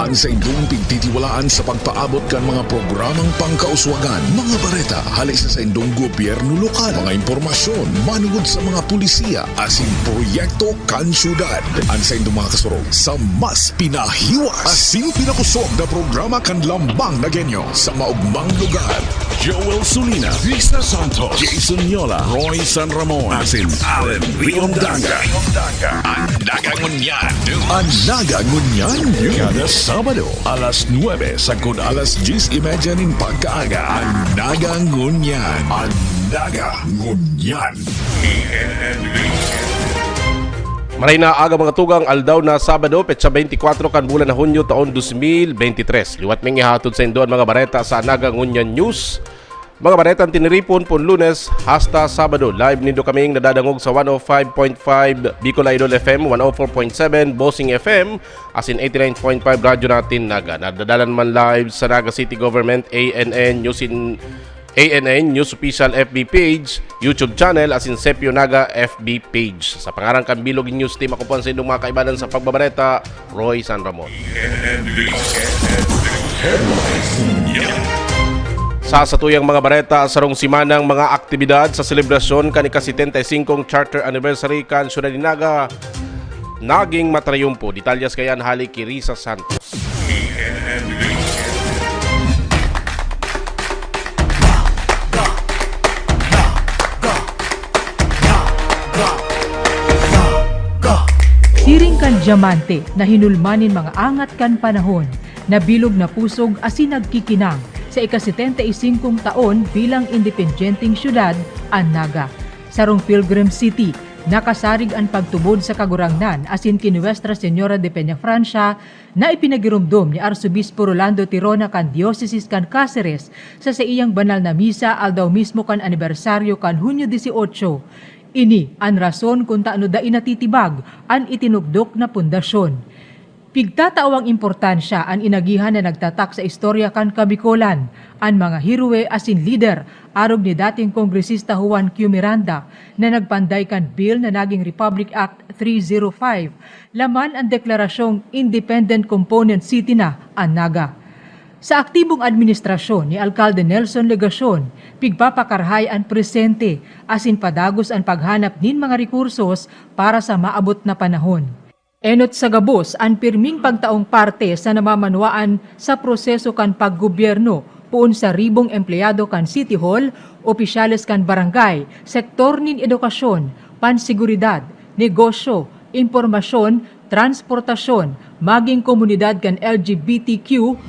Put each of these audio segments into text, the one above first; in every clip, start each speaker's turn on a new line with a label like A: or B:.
A: Ang sa indong pigtitiwalaan sa pagpaabot kan mga programang pangkauswagan, mga bareta, halik sa indong gobyerno lokal, mga impormasyon, manugod sa mga pulisiya, asin proyekto kan syudad. Ang sa indong mga kasurog sa mas pinahiwas, asin pinakusog na programa kan lambang na genyo sa maugmang lugar. Joel Sulina, Vista Santos, Jason Yola, Roy San Ramon, asin Allen Riondaga. Anaga Ngunyan. Anaga Ngunyan. Kada Sabado, alas 9 sagod alas 10:30 nin pagkaaga. Anaga Ngunyan. Anaga Ngunyan.
B: Maray na aga mga tugang aldaw na Sabado, petsa 24 kan bulan na Hunyo taon 2023. Liwat ming ihatod sa indoan mga bareta sa Anaga Ngunyan News. Mga bareta tiniripon pun Lunes hasta Sabado. Live nindo kaming nadadangog sa 105.5 Bicol Idol FM, 104.7 Bossing FM, asin 89.5 radyo natin Naga. Nadadalan man live sa Naga City Government ANN News Official FB page, YouTube channel, asin Sepio Naga FB page. Sa pangarang Kambilog News Team, ako po ang sindong mga kaibanan sa pagbabareta, Roy San Ramon. Sa satuyang mga bareta, sarong simanang mga aktibidad sa selebrasyon kan ika-75 Charter Anniversary kan Syudad ni Naga naging matrayumpo. Detalyas kayan hali kay Risa Santos.
C: Siring kan diamante na hinulmanin mga angat kan panahon, na bilog na pusog asin nagkikinang sa ika-75 taon bilang independenteng syudad, ang Naga. Sarong Pilgrim City, nakasarig ang pagtubod sa kagurangnan asin kin Nuestra Señora de Peñafrancia na ipinagirumdom ni Arsobispo Rolando Tirona kan Diocese kan Cáceres sa iyang banal na misa aldaw mismo kan anibersaryo kan Hunyo 18. Ini ang rason kung taano dai natitibag ang itinugdok na pundasyon. Pigtataawang importansya ang inagihan na nagtatak sa istorya kan Kabikolan, ang mga hiruwe asin leader arog ni dating Kongresista Juan Q. Miranda na nagpanday kan bill na naging Republic Act 305, laman ang deklarasyong Independent Component City na ang Naga. Sa aktibong administrasyon ni Alcalde Nelson Legacion, pigpapakarhay ang presente asin padagos ang paghanap nin mga rekursos para sa maabot na panahon. Enot sa gabos ang pirming pagtaong parte sa namamanwaan sa proseso kan paggobyerno puon sa ribong empleyado kan City Hall, opisyales kan barangay, sektor nin edukasyon, pansiguridad, negosyo, impormasyon, transportasyon, maging komunidad kan LGBTQ.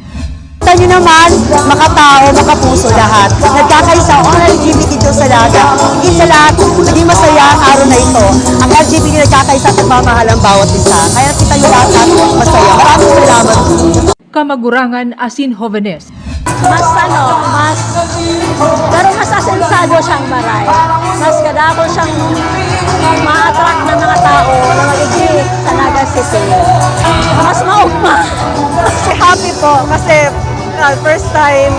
D: Kita nyo naman, makatao, makapuso lahat. Nagkakaisa ang LGBT dito sa Naga. Higit sa lahat, naging masaya ang araw na ito. Ang LGBT nagkakaisa at nagmamahal ang bawat isa. Kaya kita nyo lahat masaya. Maraming salamat.
C: Kamagurangan asin Jovenes.
D: Pero mas asensado siyang maray. Mas kadako siyang ma-attract ng mga tao na mag-exist sa Naga City. Mas maugma.
E: Happy po kasi first time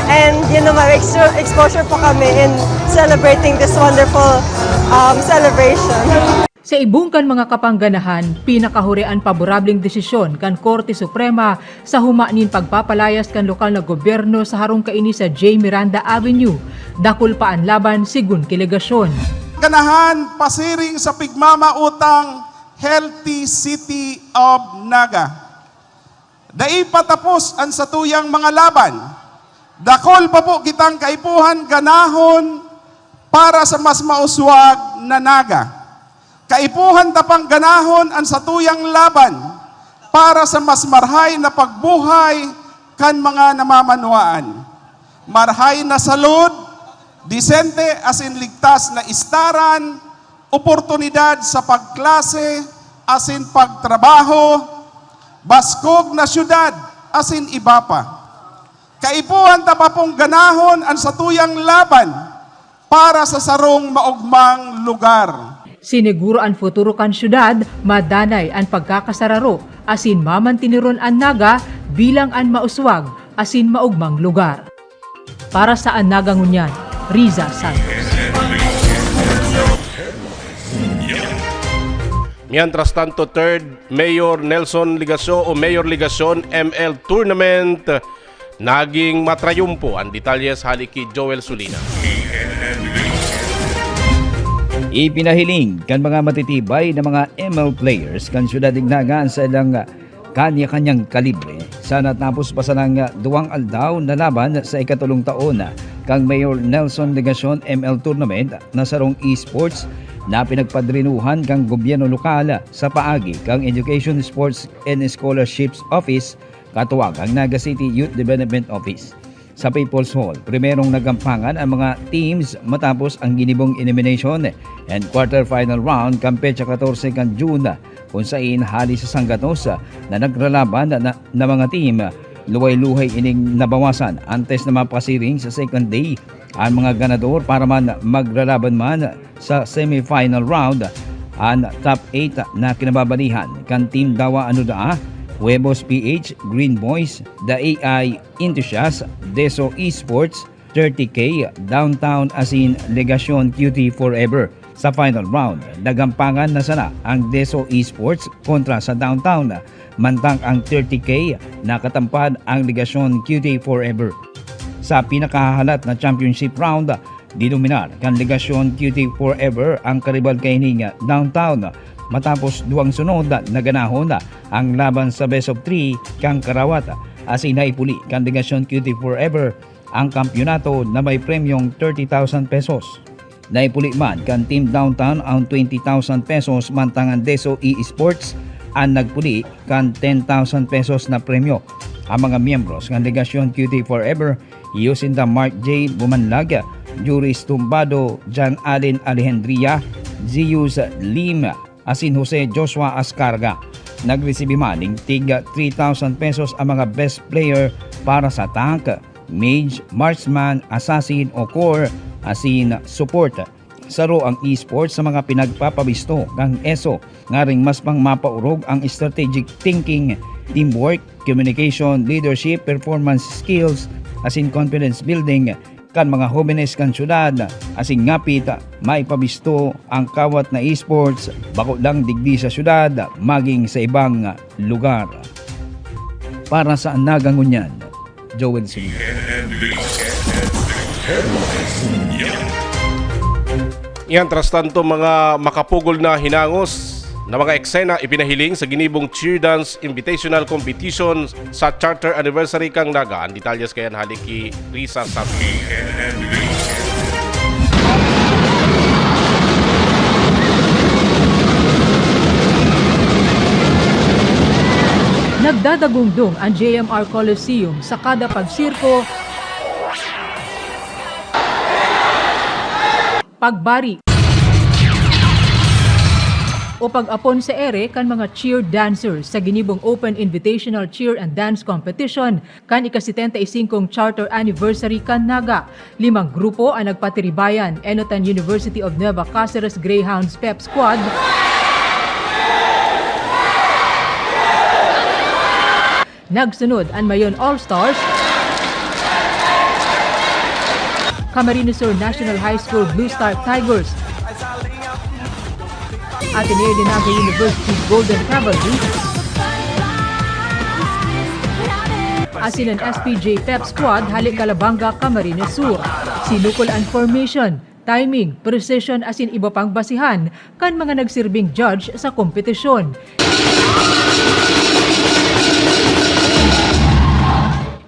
E: and may exposure po kami in celebrating this wonderful celebration.
C: Sa ibong kan mga kapangganahan, pinakahurian paborableng desisyon kan Korte Suprema sa humanin pagpapalayas kan lokal na gobyerno sa harong kaini sa J. Miranda Avenue. Dakul pa ang laban sigun kilegasyon.
F: Ganahan pasiring sa pigmamautang Healthy City of Naga. Dai patapos ang satuyang mga laban. Dakol pa po kitang kaipuhan ganahon para sa mas mauswag na Naga. Kaipuhan tapang ganahon ang satuyang laban para sa mas marhay na pagbuhay kan mga namamanwaan. Marhay na salud, disente asin ligtas na istaran, oportunidad sa pagklase asin pagtrabaho, baskog na syudad, asin iba pa. Kaipuhan tapapong ganahon ang satuyang laban para sa sarong maugmang lugar.
C: Siniguro ang futuro kan syudad, madanay ang pagkakasararo, asin mamantiniron ang Naga bilang ang mauswag, asin maugmang lugar. Para sa Anaga Ngunyan, Riza Santos.
B: Mientras tanto, third Mayor Nelson Ligasyon o Mayor Ligasyon ML Tournament naging matrayumpo. Ang detalles halik kay Joel Sulina.
G: Ipinahiling kan mga matitibay na mga ML players kan Syudad Dignagan sa ilang kanya-kanyang kalibre sa natapos pa sa ng duwang aldaw na laban sa ikatulong taon kang Mayor Nelson Ligasyon ML Tournament na sarong esports na pinagpadrinuhan kang gobyerno lokal sa paagi kang Education, Sports and Scholarships Office katuwag ang Naga City Youth Development Office. Sa People's Hall, primerong nagampangan ang mga teams matapos ang ginibong elimination and quarterfinal round kang petsa 14 kan June kung saan hali sa Sangatos na nagralaban na mga team. Luway-luhay ining nabawasan antes na mapasiring sa second day ang mga ganador para man maglalaban man sa semifinal round ang top 8 na kinababalihan kan Team Dawa Anudaa, Huevos PH, Green Boys, The AI Enthusiast, Deso Esports, 30K, Downtown Asin, Legasyon QT Forever. Sa final round, nagampangan na sana ang Deso Esports kontra sa Downtown, mantang ang 30K nakatampad ang Legasyon QT Forever. Sa pinakahalat na championship round, dinominar kan Legasyon QT Forever ang karibal kaining Downtown matapos duwang sunod na ganahon ang laban sa best of 3 kang Karawat asin naipuli kan Legasyon QT Forever ang kampyonato na may premyong 30,000 pesos. Naipuli man kan Team Downtown ang 20,000 pesos mantang ang Deso Esports ang nagpuli kan 10,000 pesos na premyo. Ang mga miyembros ng Legasyon QT Forever Yusinda Mark J. Bumanlag, Juris Tumbado, John Allen Alejandria, Zius Lim, asin Jose Joshua Ascarga. Nagresibi maning tiga 3,000 pesos ang mga best player para sa tank, mage, marksman, assassin o core, asin support. Saro ang esports sa mga pinagpapabisto ng ESO nga ring mas pang mapaurog ang strategic thinking, teamwork, communication, leadership, performance skills, asin confidence building kan mga jóvenes kan syudad asing ngapit maipabisto ang kawat na esports bako lang digdi sa syudad maging sa ibang lugar. Para sa Nagangunyan, Joel Sulina.
B: Mientras tanto, mga makapugol na hinangos na mga eksena ipinahiling sa ginibong cheer dance invitational competition sa charter anniversary kang Naga. Ang detalyes kayan halik ki Risa Sapi.
C: Nagdadagungdong ang JMR Coliseum sa kada pagsirko, pagbari o pag-apon sa ere kan mga cheer dancers sa ginibong Open Invitational Cheer and Dance Competition kan ika-75 charter anniversary kan Naga. 5 grupo ang nagpatiribayan: Enotan University of Nueva Cáceres Greyhounds Pep Squad, nagsunod ang Mayon All-Stars, Camarines Sur National High School Blue Star Tigers, Ateneo de Naga University Golden Cavalry, asin ang SPJ Pep Squad halik Calabanga, Camarines Sur. Sinukol ang formation, timing, precision asin iba pang basihan kan mga nagsirbing judge sa kompetisyon.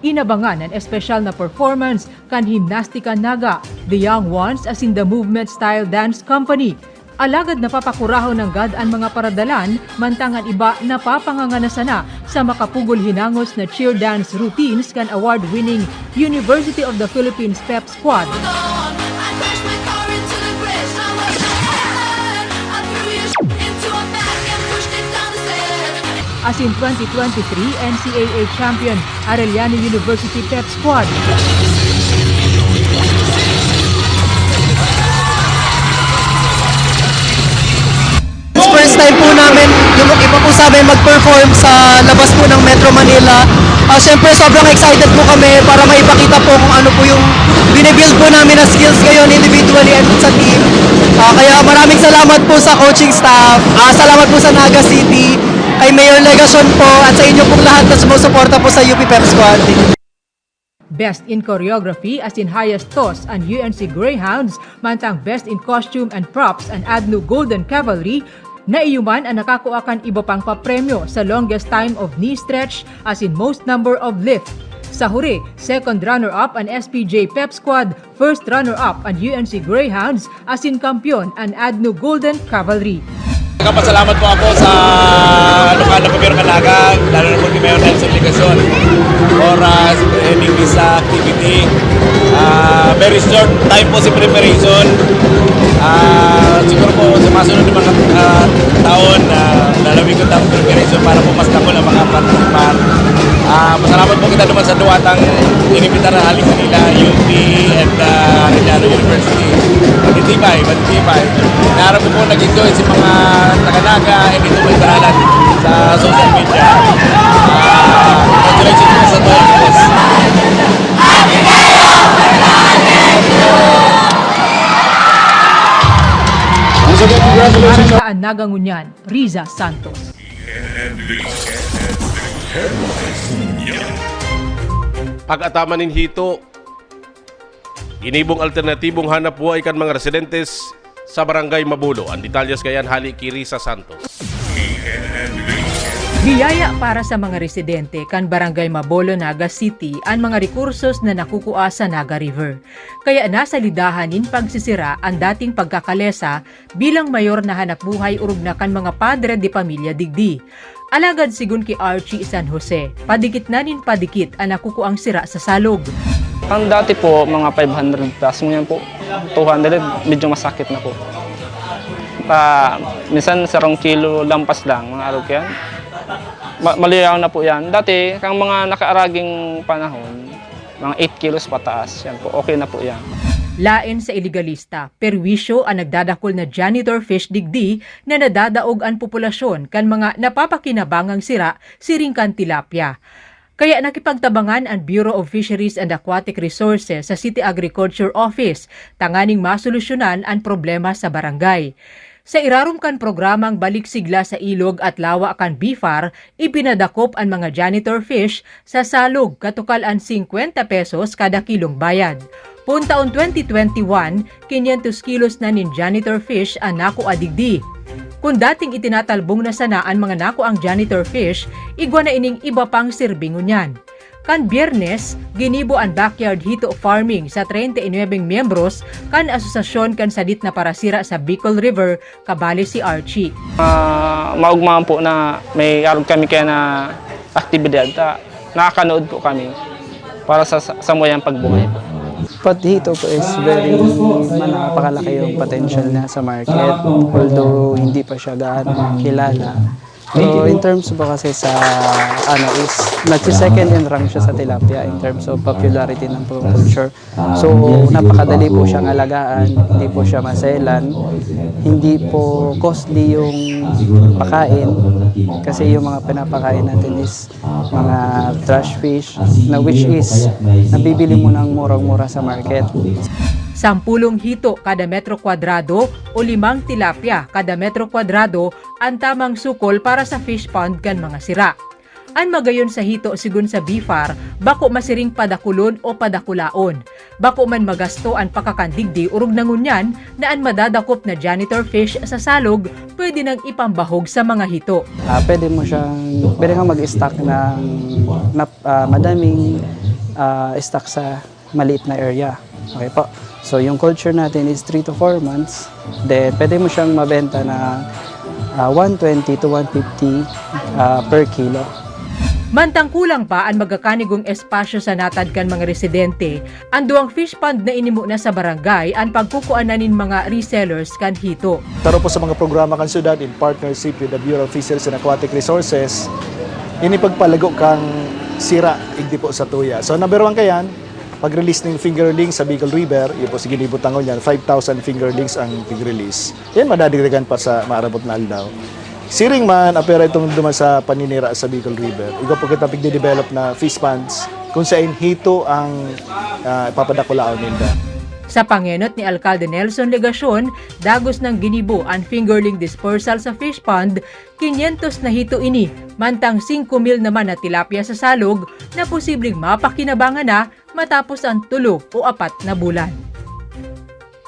C: Inabangan ang espesyal na performance kan Himnastika Naga, The Young Ones asin the Movement Style Dance Company. Alagad napapakuraho ng God ang mga paradalan, mantangan iba napapanganganasana sa makapugol hinangos na cheer dance routines kan award-winning University of the Philippines Pep Squad. Asin 2023 NCAA champion Arellano University Pep Squad.
H: first time po namin, yung iba po sa amin mag-perform sa labas po ng Metro Manila. Siyempre sobrang excited po kami para maipakita po kung ano po yung binibuild po namin na skills ngayon individually and sa team. Kaya maraming salamat po sa coaching staff, salamat po sa Naga City, kay Mayor Legacion po at sa inyo pong lahat na sumusuporta po sa UP Pep Squad.
C: Best in Choreography as in Highest Toss and UNC Greyhounds, mantang Best in Costume and Props and ADNU Golden Cavalry, naiyuman ang nakakuakan iba pang papremyo sa longest time of knee stretch as in most number of lift. Sa huri, second runner-up ang SPJ Pep Squad, first runner-up ang UNC Greyhounds as in kampiyon ang ADNU Golden Cavalry.
I: Nagpapasalamat po ako sa lokal na gobyerno Naga, lalo na po kay Mayor Nelson Legacion for heading this activity. Very short time po si preparation. Siguro po sa masunod ng mga taon, lalawin ko ang preparation para po mas dako ang mga participant. Masalamat po kita naman sa duwatang inimbitar na haling kanila, UP and Arellano University. Matitibay. Naharap ko po nag-enjoy si mga taga-Naga and ito po ibaralan sa social media. Congratulations po sa Toyang Boss.
C: Para sa Nagangunyan, Riza Santos.
B: Pag-ataman ng hito, inibong alternatibong hanap buhay kan mga residentes sa Barangay Mabulo. Ang detalyas kayan hali kay Riza Santos.
C: Biyaya para sa mga residente kan Barangay Mabolo, Naga City ang mga rekursos na nakukuha sa Naga River. Kaya nasa lidahanin pagsisira ang dating pagkakalesa bilang mayor na hanapbuhay urog na kan mga padre de pamilya digdi. Alagad sigun kay Archie San Jose, padikit na nin padikit ang nakukuang sira sa salog.
J: Ang dati po, mga 500 plus, ngayon po 200, medyo masakit na po. Minsan 1 kilo lampas lang, mga araw yan. Maliyaw na po yan. Dati, kang mga nakaaraging panahon, mga 8 kilos pataas, yan po, okay na po yan.
C: Lain sa iligalista, perwisyo ang nagdadakol na janitor fish digdi na nadadaog ang populasyon kan mga napapakinabangang sira siring kan tilapia. Kaya nakipagtabangan ang Bureau of Fisheries and Aquatic Resources sa City Agriculture Office, tanganing masolusyonan ang problema sa barangay. Sa irarumkan programang Balik Sigla sa Ilog at Lawa kan BIFAR, ipinadakop ang mga janitor fish sa salog katukal ang 50 pesos kada kilong bayad. Puntaon 2021, 500 kilos na nin janitor fish ang nakuha digdi. Kung dating itinatalbong na sana ang mga naku ang janitor fish, igwa na ining iba pang sirbingon yan. Kan Biyernes, ginibo ang backyard hito farming sa 39 miyembros kan asosasyon kan sadit na parasira sa Bicol River, kabali si Archie.
J: Maugmahan po na may arog kami kaya na aktibidad. Nakakanood po kami para sa samoyang pagbuhay po.
K: But hito po is very napakalaki yung potential niya sa market, although hindi pa siya gaano kilala. So in terms po kasi sa is nagsi-second in rank siya sa tilapia in terms of popularity ng culture. So napakadali po siyang alagaan, hindi po siya maselan, hindi po costly yung pakain kasi yung mga pinapakain natin is mga trash fish na which is nabibili mo ng murang-mura sa market.
C: 10 hito kada metro kwadrado o 5 tilapia kada metro kwadrado ang tamang sukol para sa fish pond kan mga sira. An magayon sa hito sigun sa BIFAR, bako masiring padakulon o padakulaon. Bako man magasto ang pakakandigdi urog nangunyan na ang madadakop na janitor fish sa salog pwede nang ipambahog sa mga hito.
K: Pwede kang mag-stock ng madaming stock sa maliit na area. Okay po. So yung culture natin is 3 to 4 months. Then pwede mo siyang mabenta na 120 to 150 per kilo.
C: Mantang kulang pa ang magakanigong espasyo sa natad kan mga residente, ang duwang fish pond na inimo na sa barangay ang pagkukuananin mga resellers kan hito.
L: Taro po sa mga programa kan syudad in partnership with the Bureau of Fisheries and Aquatic Resources, inipagpalago kang sira igdi po sa tuya. So number 1 kayan, pag-release ng fingerlings sa Bicol River, yun po si Ginibutangon yan, 5,000 fingerlings ang pag-release. Yan madadagdagan pa sa maarabot na aldaw. Siring man, apera itong duman sa paninira sa Bicol River. Ikaw po kita pagde-develop na fish ponds kung saan hito ang papadakulaon ninda.
C: Sa pangenot ni Alcalde Nelson Legacion, dagos ng ginibo ang fingerling dispersal sa fish pond, 500 na hito ini, mantang 5,000 naman na tilapia sa salog na posibleng mapakinabangan na matapos ang 3 o 4 na bulan.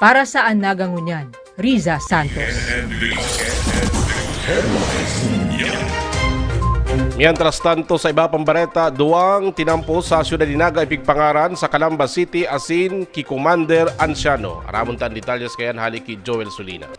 C: Para sa Nagangunyan, Riza Santos.
B: Mientras tanto, sa iba pang bareta, duwang tinampo sa Ciudad de Naga ipigpangaran sa Calamba City asin ki Commander Anciano. Aramon tan detalyes kayan hali ki Joel Solina.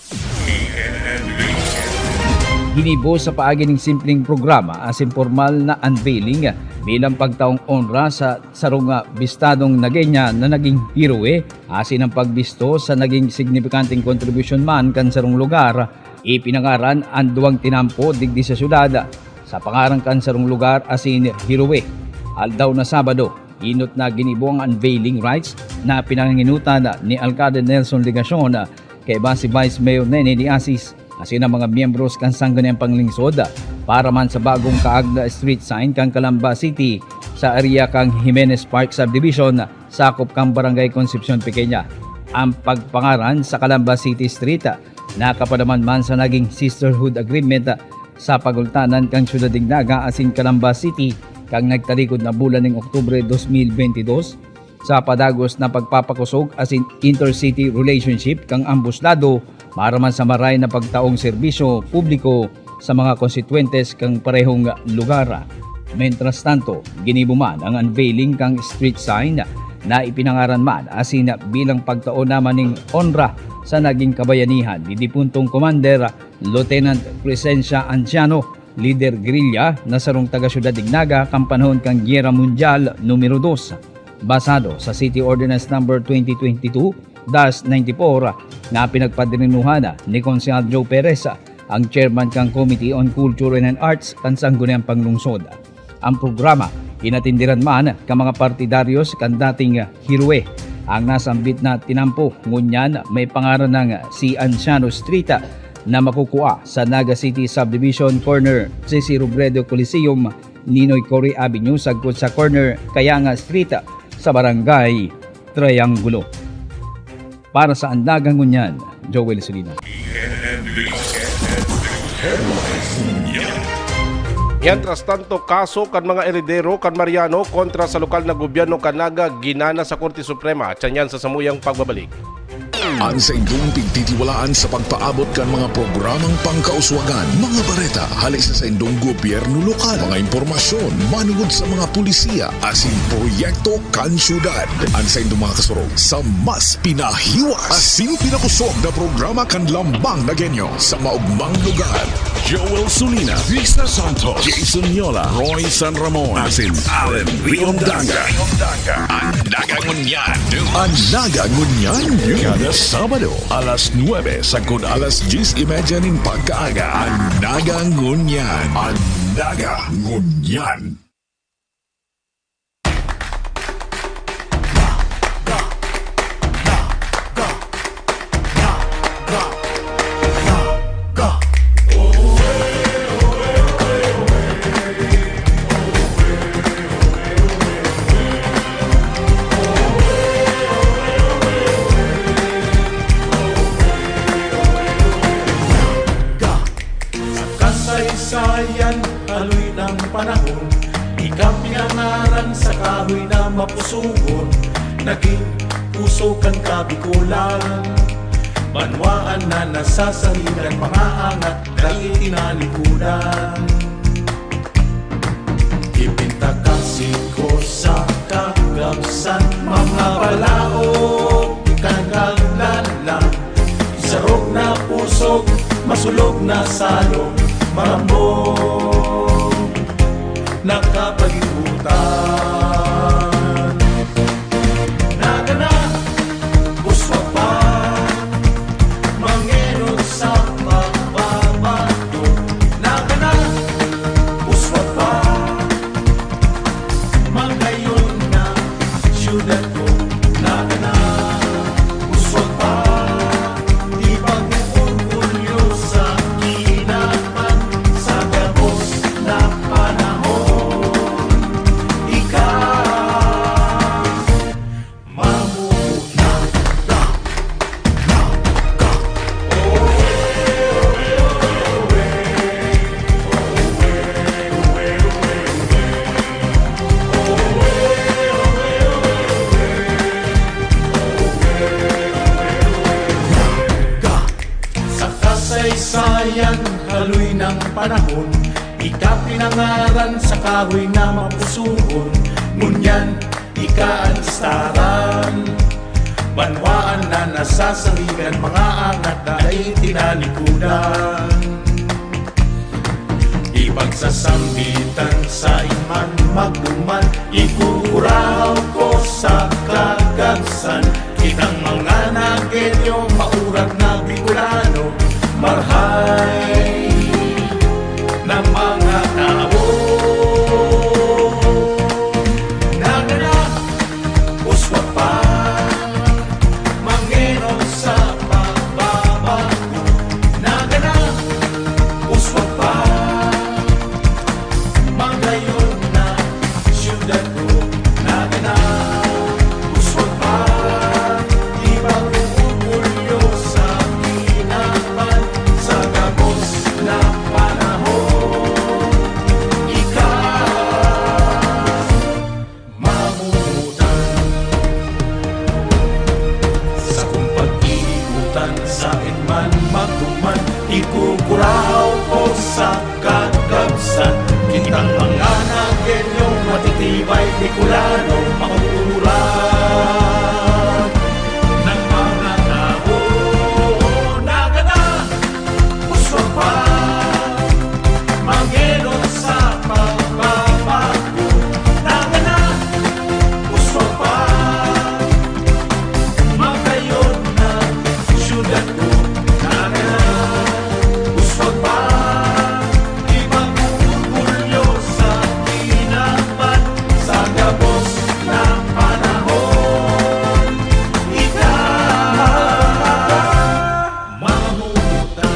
G: Ginibo sa paagi ng simpleng programa asin formal na unveiling bilang pagtaong onra sa sarong bistadong Nagenya na naging heroe asin ang pagbisto sa naging signifikanteng kontribusyon man kan sarong lugar. Ipinangaran ang duwang tinampo digdi sa syudad sa pangarang kansarong lugar asin Hirowe. Aldaw na Sabado, inot na ginibo ang unveiling rights na pinanginutan ni Alcalde Nelson Legacion kay si Vice Mayor Nene Di Asis asin ang mga miyembros kan sangguniang panglingsod para man sa bagong kaagda street sign kang Calamba City sa area kang Jimenez Park Subdivision sakop kang Barangay Concepcion Pequeña. Ang pagpangaran sa Calamba City Street nakapadaman man sa naging sisterhood agreement sa pagultanan kang Ciudad de Naga asin Calamba City kang nagtalikod na bulan ng Oktubre 2022 sa padagos na pagpapakusog asin intercity relationship kang ambuslado maraman sa maray na pagtaong serbisyo publiko sa mga konstituentes kang parehong lugar. Mientras tanto, ginibo man ang unveiling kang street sign na ipinangaran man asin bilang pagtaon naman ng onra sa naging kabayanihan ni Dipuntong Commander Lieutenant Crescencia Anciano, leader guerrilla na sarong taga Ciudad de Naga kang panahon kang Guerra Mundial numero 2. Basado sa City Ordinance No. 2022-94 na pinagpadirinuhan ni Konsehal Joe Perez, ang chairman kang Committee on Culture and Arts kan sangguniang panglungsod. Ang programa inatindiran man ka mga partidaryos kan dating Hirowe. Ang nasambit na tinampo ngunyan may pangaran ng si Anciano Street na makukuha sa Naga City Subdivision corner CC Robredo Coliseum, Ninoy Cory Avenue sagkod sa corner Kayanga Street sa Barangay Triangulo. Para sa Nagangunyan, Joel Solina.
B: Mientras tanto, kaso kan mga eredero kan Mariano kontra sa lokal na gobyerno kan Naga ginana sa Korte Suprema at yan sa samuyang pagbabalik.
A: Ang sa indong pigtitiwalaan sa pagpaabot kan mga programang pangkauswagan, mga bareta, halis sa indong gobyerno lokal, mga impormasyon, manungod sa mga pulisiya, asin proyekto kan syudad. Ang sa indong mga kasurog sa mas pinahiwas, asin pinakusog na programa kan Lambang Nagenyo sa maugmang lugar. Joel Solina, Vista Santos, Jason Yola, Roy San Ramon, asin Allen Riondanga. Ang Nagangunyan, ang Nagangunyan, kada Sabado, alas 9 sagkod alas 10:30 ng pagkaaga. Ang Nagangunyan, ang Nagangunyan.
M: Kasaysayan, aloy ng panahon, ikaw pinangaran sa kahoy na mapusugon, naging puso kang kabikulan, banwaan na nasasangilan, mga angat dahil tinalikudan. Ipinta kasi ko sa kagamsan, mga palaot, ikangalalan, sarog na pusog, masulog na salog, marambong nakapag-iputan. Nagana, buswag pa, mangenod sa pagbabato. Nagana, buswag pa, magayon na syudad ko. panahon. Ika pinangaran sa kahoy na mapusuon, ngunyan ika ang istaran. Banwaan na nasasaligan, mga angat na ay tinalikudan. Ipagsasambitan sa iman magduman, ikukuraw ko sa kagagsan. Kitang mga nagenyo, maurat na Bicolano, marhay ng mga tao. Naganak, uswa pa, mangeno sa pagbabago. Naganak, uswa pa, magayon na siyudad ko. Naganak, uswa pa, ibang umulyo sa kinapan, sa gabos na panahon. Ikaw mamumutan sa kung pag-iikutan, sa inman magduman, ikukuraw ko sa kagabsan. Kitang mga nagenyong matitibay Bicolano, makukuran ng mga tao. Nagana, uswa pa, mangeno sa pagbabago. Nagana, uswa pa, magayon na siyudad ko. Nagana, uswa pa, ibang umulyo sa tinapan, sa gabos na panahon. Ikaw mamumutan.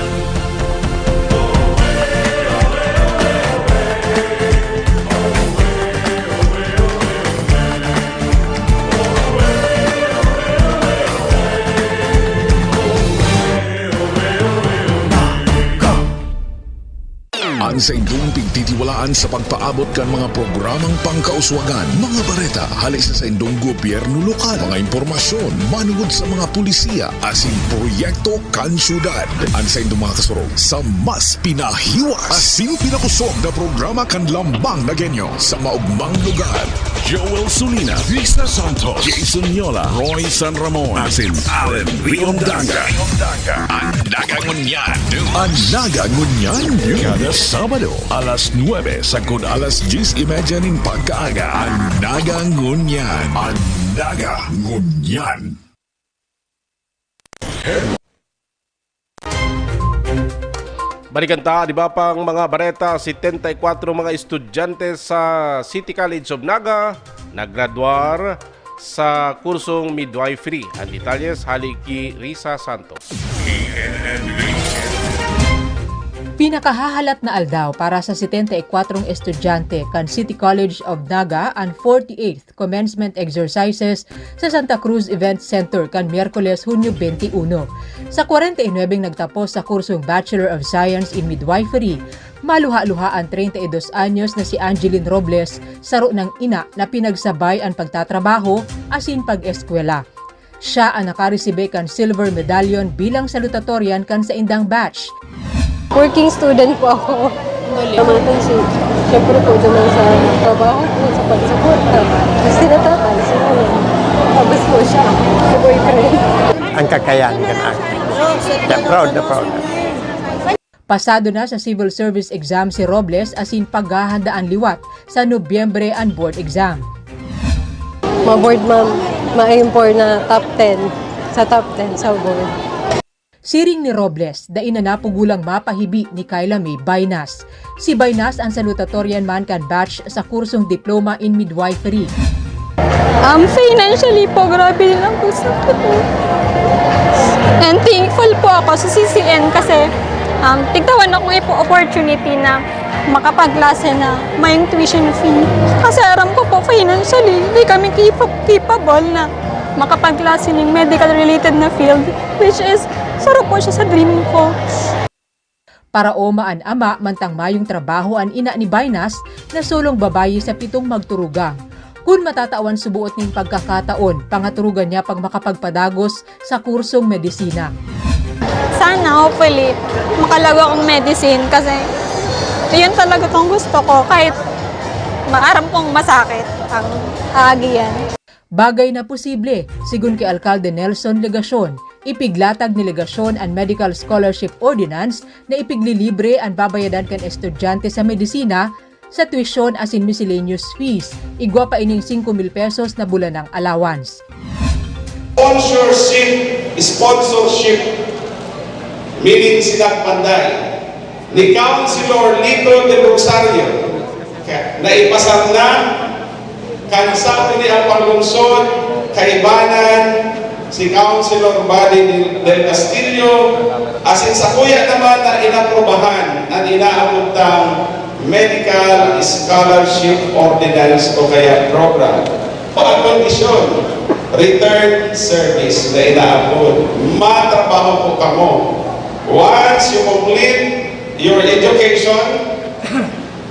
A: Ang sa indong pigtitiwalaan sa pagpaabot kan mga programang pangkauswagan, mga bareta, halis sa indong gobyerno lokal, mga impormasyon, manugod sa mga pulisiya, asin proyekto kan syudad. Ang sa indong mga kasurog sa mas pinahiwas, asin pinakusog na programa kan lambang na genyo sa maugmang lugar. Joel Sulina, Vista Santos, Jason Yola, Roy San Ramon, asin Allen Riondaga. Andaga Ngunyan. Andaga Ngunyan. Kada Sabado, alas 9 sagod alas 10:30 nin pagkaaga. Andaga Ngunyan. Andaga Ngunyan.
B: Balikan ta, di ba pang mga bareta, 74 mga estudyante sa City College of Naga naggraduar sa kursong midwifery. Ang detalyes haliki Risa Santos.
C: Pinakahahalat na aldaw para sa 74 estudyante kan City College of Naga ang 48th commencement exercises sa Santa Cruz Event Center kan Miyerkules, Hunyo 21. Sa 49 nagtapos sa kursong Bachelor of Science in Midwifery, maluha-luha ang 32 anyos na si Angeline Robles, saro ng ina na pinagsabay ang pagtatrabaho asin pag-eskwela. Siya ang nakaresibe kan silver medallion bilang salutatorian kan sa indang batch.
E: Working student po ako. Kamatan siya. Siyempre po naman sa trabaho po, sa pagsuporta. Kasi natatay siya. Tapos po siya, sa boyfriend.
N: Ang kakayahan ka na. Proud na proud.
C: Pasado na sa civil service exam si Robles asin paghahandaan liwat sa Nobyembre ang board exam.
E: Ma-board ma'am, ma-aim for na top 10. Sa top 10 sa board.
C: Siring ni Robles, dain na napugulang mapahibi ni Kayla May Baynas. Si Baynas ang salutatorian man kan batch sa kursong Diploma in Midwifery.
O: Financially po, grabe din ang puso ko. And thankful po ako sa CCN kasi tigtawan ako po opportunity na makapaglase na may tuition fee. Kasi aram ko po financially, hindi kami capable na makapaglase ng medical related na field, which is sarap po siya sa dream ko.
C: Para omaan ama, mantang mayong trabaho ang ina ni Baynas na sulong babayi sa 7 magturugang. Kung matatawan subuot ng pagkakataon, pangaturugan niya pag makapagpadagos sa kursong medisina.
O: Sana, hopefully, makalago akong medicine kasi Yun talaga pong gusto ko, kahit maaram pong masakit ang aagian.
C: Bagay na posible, sigun kay Alcalde Nelson Legacion, ipiglatag ni Legacion ang Medical Scholarship Ordinance na ipiglilibre ang babayadan kan estudyante sa medisina sa tuition as in miscellaneous fees, igwa pa ining 5,000 pesos na bulanang allowance.
F: Sponsorship, meaning sinagpanday, ni Councilor Lito de Rosario, na ipasar na kansa ni ang panglungsod, kaibanan, si Councilor Bali del Castillo, asin sa kuya naman na inaprobahan at inaabot ng Medical Scholarship Ordinance o kaya program. O ang kondisyon, return service na inaabot. Matrabaho po kamo. Once you complete your education,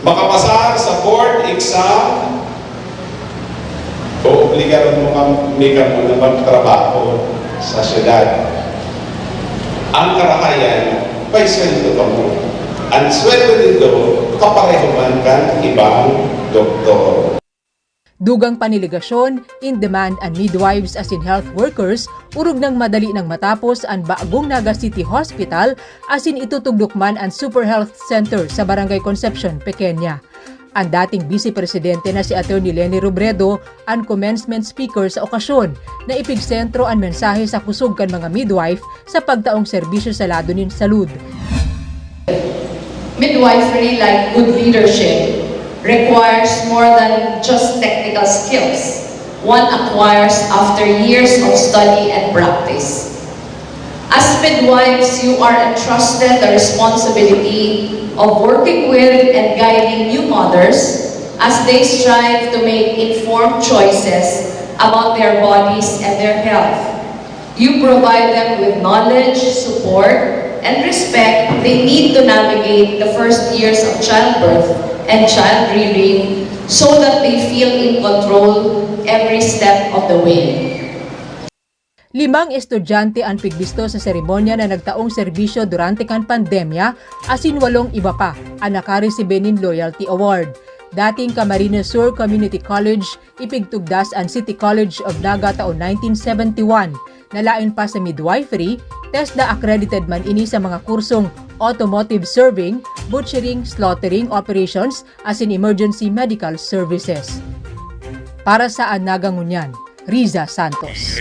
F: makapasar sa board exam, obligaron mo kami na magtrabaho sa syudad. Ang karakayan, may sweldo ka mo. Ang sweldo dito, kapareho man kang ibang doktor.
C: Dugang paniligasyon, in-demand and midwives as in health workers, urog ng madali nang matapos ang Baagong Naga City Hospital as in itutugdukman ang Super Health Center sa Barangay Concepcion, Pequeña. Ang dating Vice-Presidente na si Atty. Leni Robredo ang commencement speaker sa okasyon na ipigsentro ang mensahe sa kusog kan mga midwife sa pagtaong serbisyo sa lado nin salud.
P: Midwifery, like good leadership, requires more than just technical skills. One acquires after years of study and practice. As midwives, you are entrusted the responsibility of working with and guiding new mothers as they strive to make informed choices about their bodies and their health. You provide them with knowledge, support, and respect they need to navigate the first years of childbirth and child rearing so that they feel in control every step of the way.
C: 5 estudyante ang pigbisto sa seremonya na nagtaong serbisyo durante kan pandemya, asin 8 iba pa ang nakaresibe nin Loyalty Award. Dating Camarines Sur Community College, ipigtugdas ang City College of Naga taon 1971. Nalain pa sa midwifery, TESDA accredited man ini sa mga kursong automotive serving, butchering, slaughtering operations as in emergency medical services. Para sa Naga Ngunyan, Riza Santos.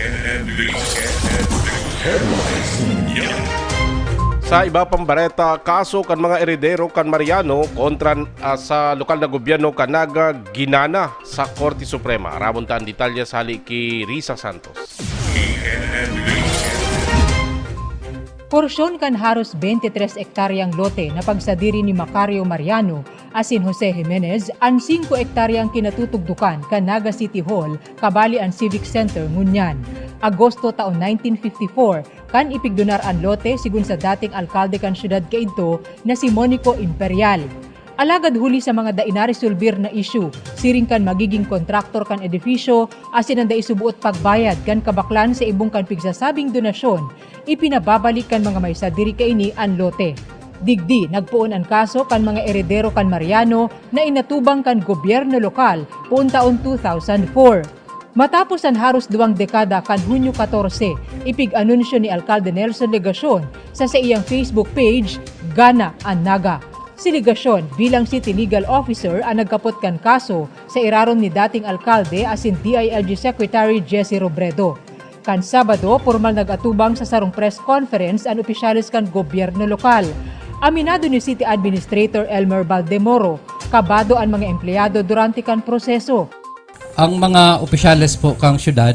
B: Sa iba pang bareta, kaso kan mga eredero kan Mariano kontra sa lokal na gobyerno kan Naga ginana sa Korte Suprema. Ramon tan detalye sa hali ki Riza Santos.
C: Porsyon kan haros 23 hektaryang lote na pagsadiri ni Macario Mariano asin Jose Jimenez ang 5 hektaryang kinatutugdukan kan Naga City Hall kabali ang Civic Center Ngunyan. Agosto taon 1954 kan ipigdonar ang lote sigun sa dating alkalde kan syudad kaidto na si Monico Imperial. Alagad huli sa mga dainarisulbir na issue, siring kan magiging kontraktor kan edifisyo asin ang daisubuot pagbayad kan kabaklan sa ibong kan pigsasabing donasyon, ipinababalik kan mga may sadiri kaini ang lote. Digdi, nagpuon ang kaso kan mga eredero kan Mariano na inatubang kan gobyerno lokal puun taon 2004. Matapos ang haros 2 dekada kan Hunyo 14, ipig-anunsyo ni Alcalde Nelson Legacion sa iyang Facebook page, Gana ang Naga. Si Legacion bilang City Legal Officer ang nagkapot kan kaso sa iraron ni dating alkalde asin DILG Secretary Jesse Robredo. Kan Sabado, formal nag-atubang sa sarong press conference ang opisyalis kan gobyerno lokal. Aminado ni City Administrator Elmer Valdemoro, kabado ang mga empleyado durante kan proseso.
Q: Ang mga opisyales po kang syudad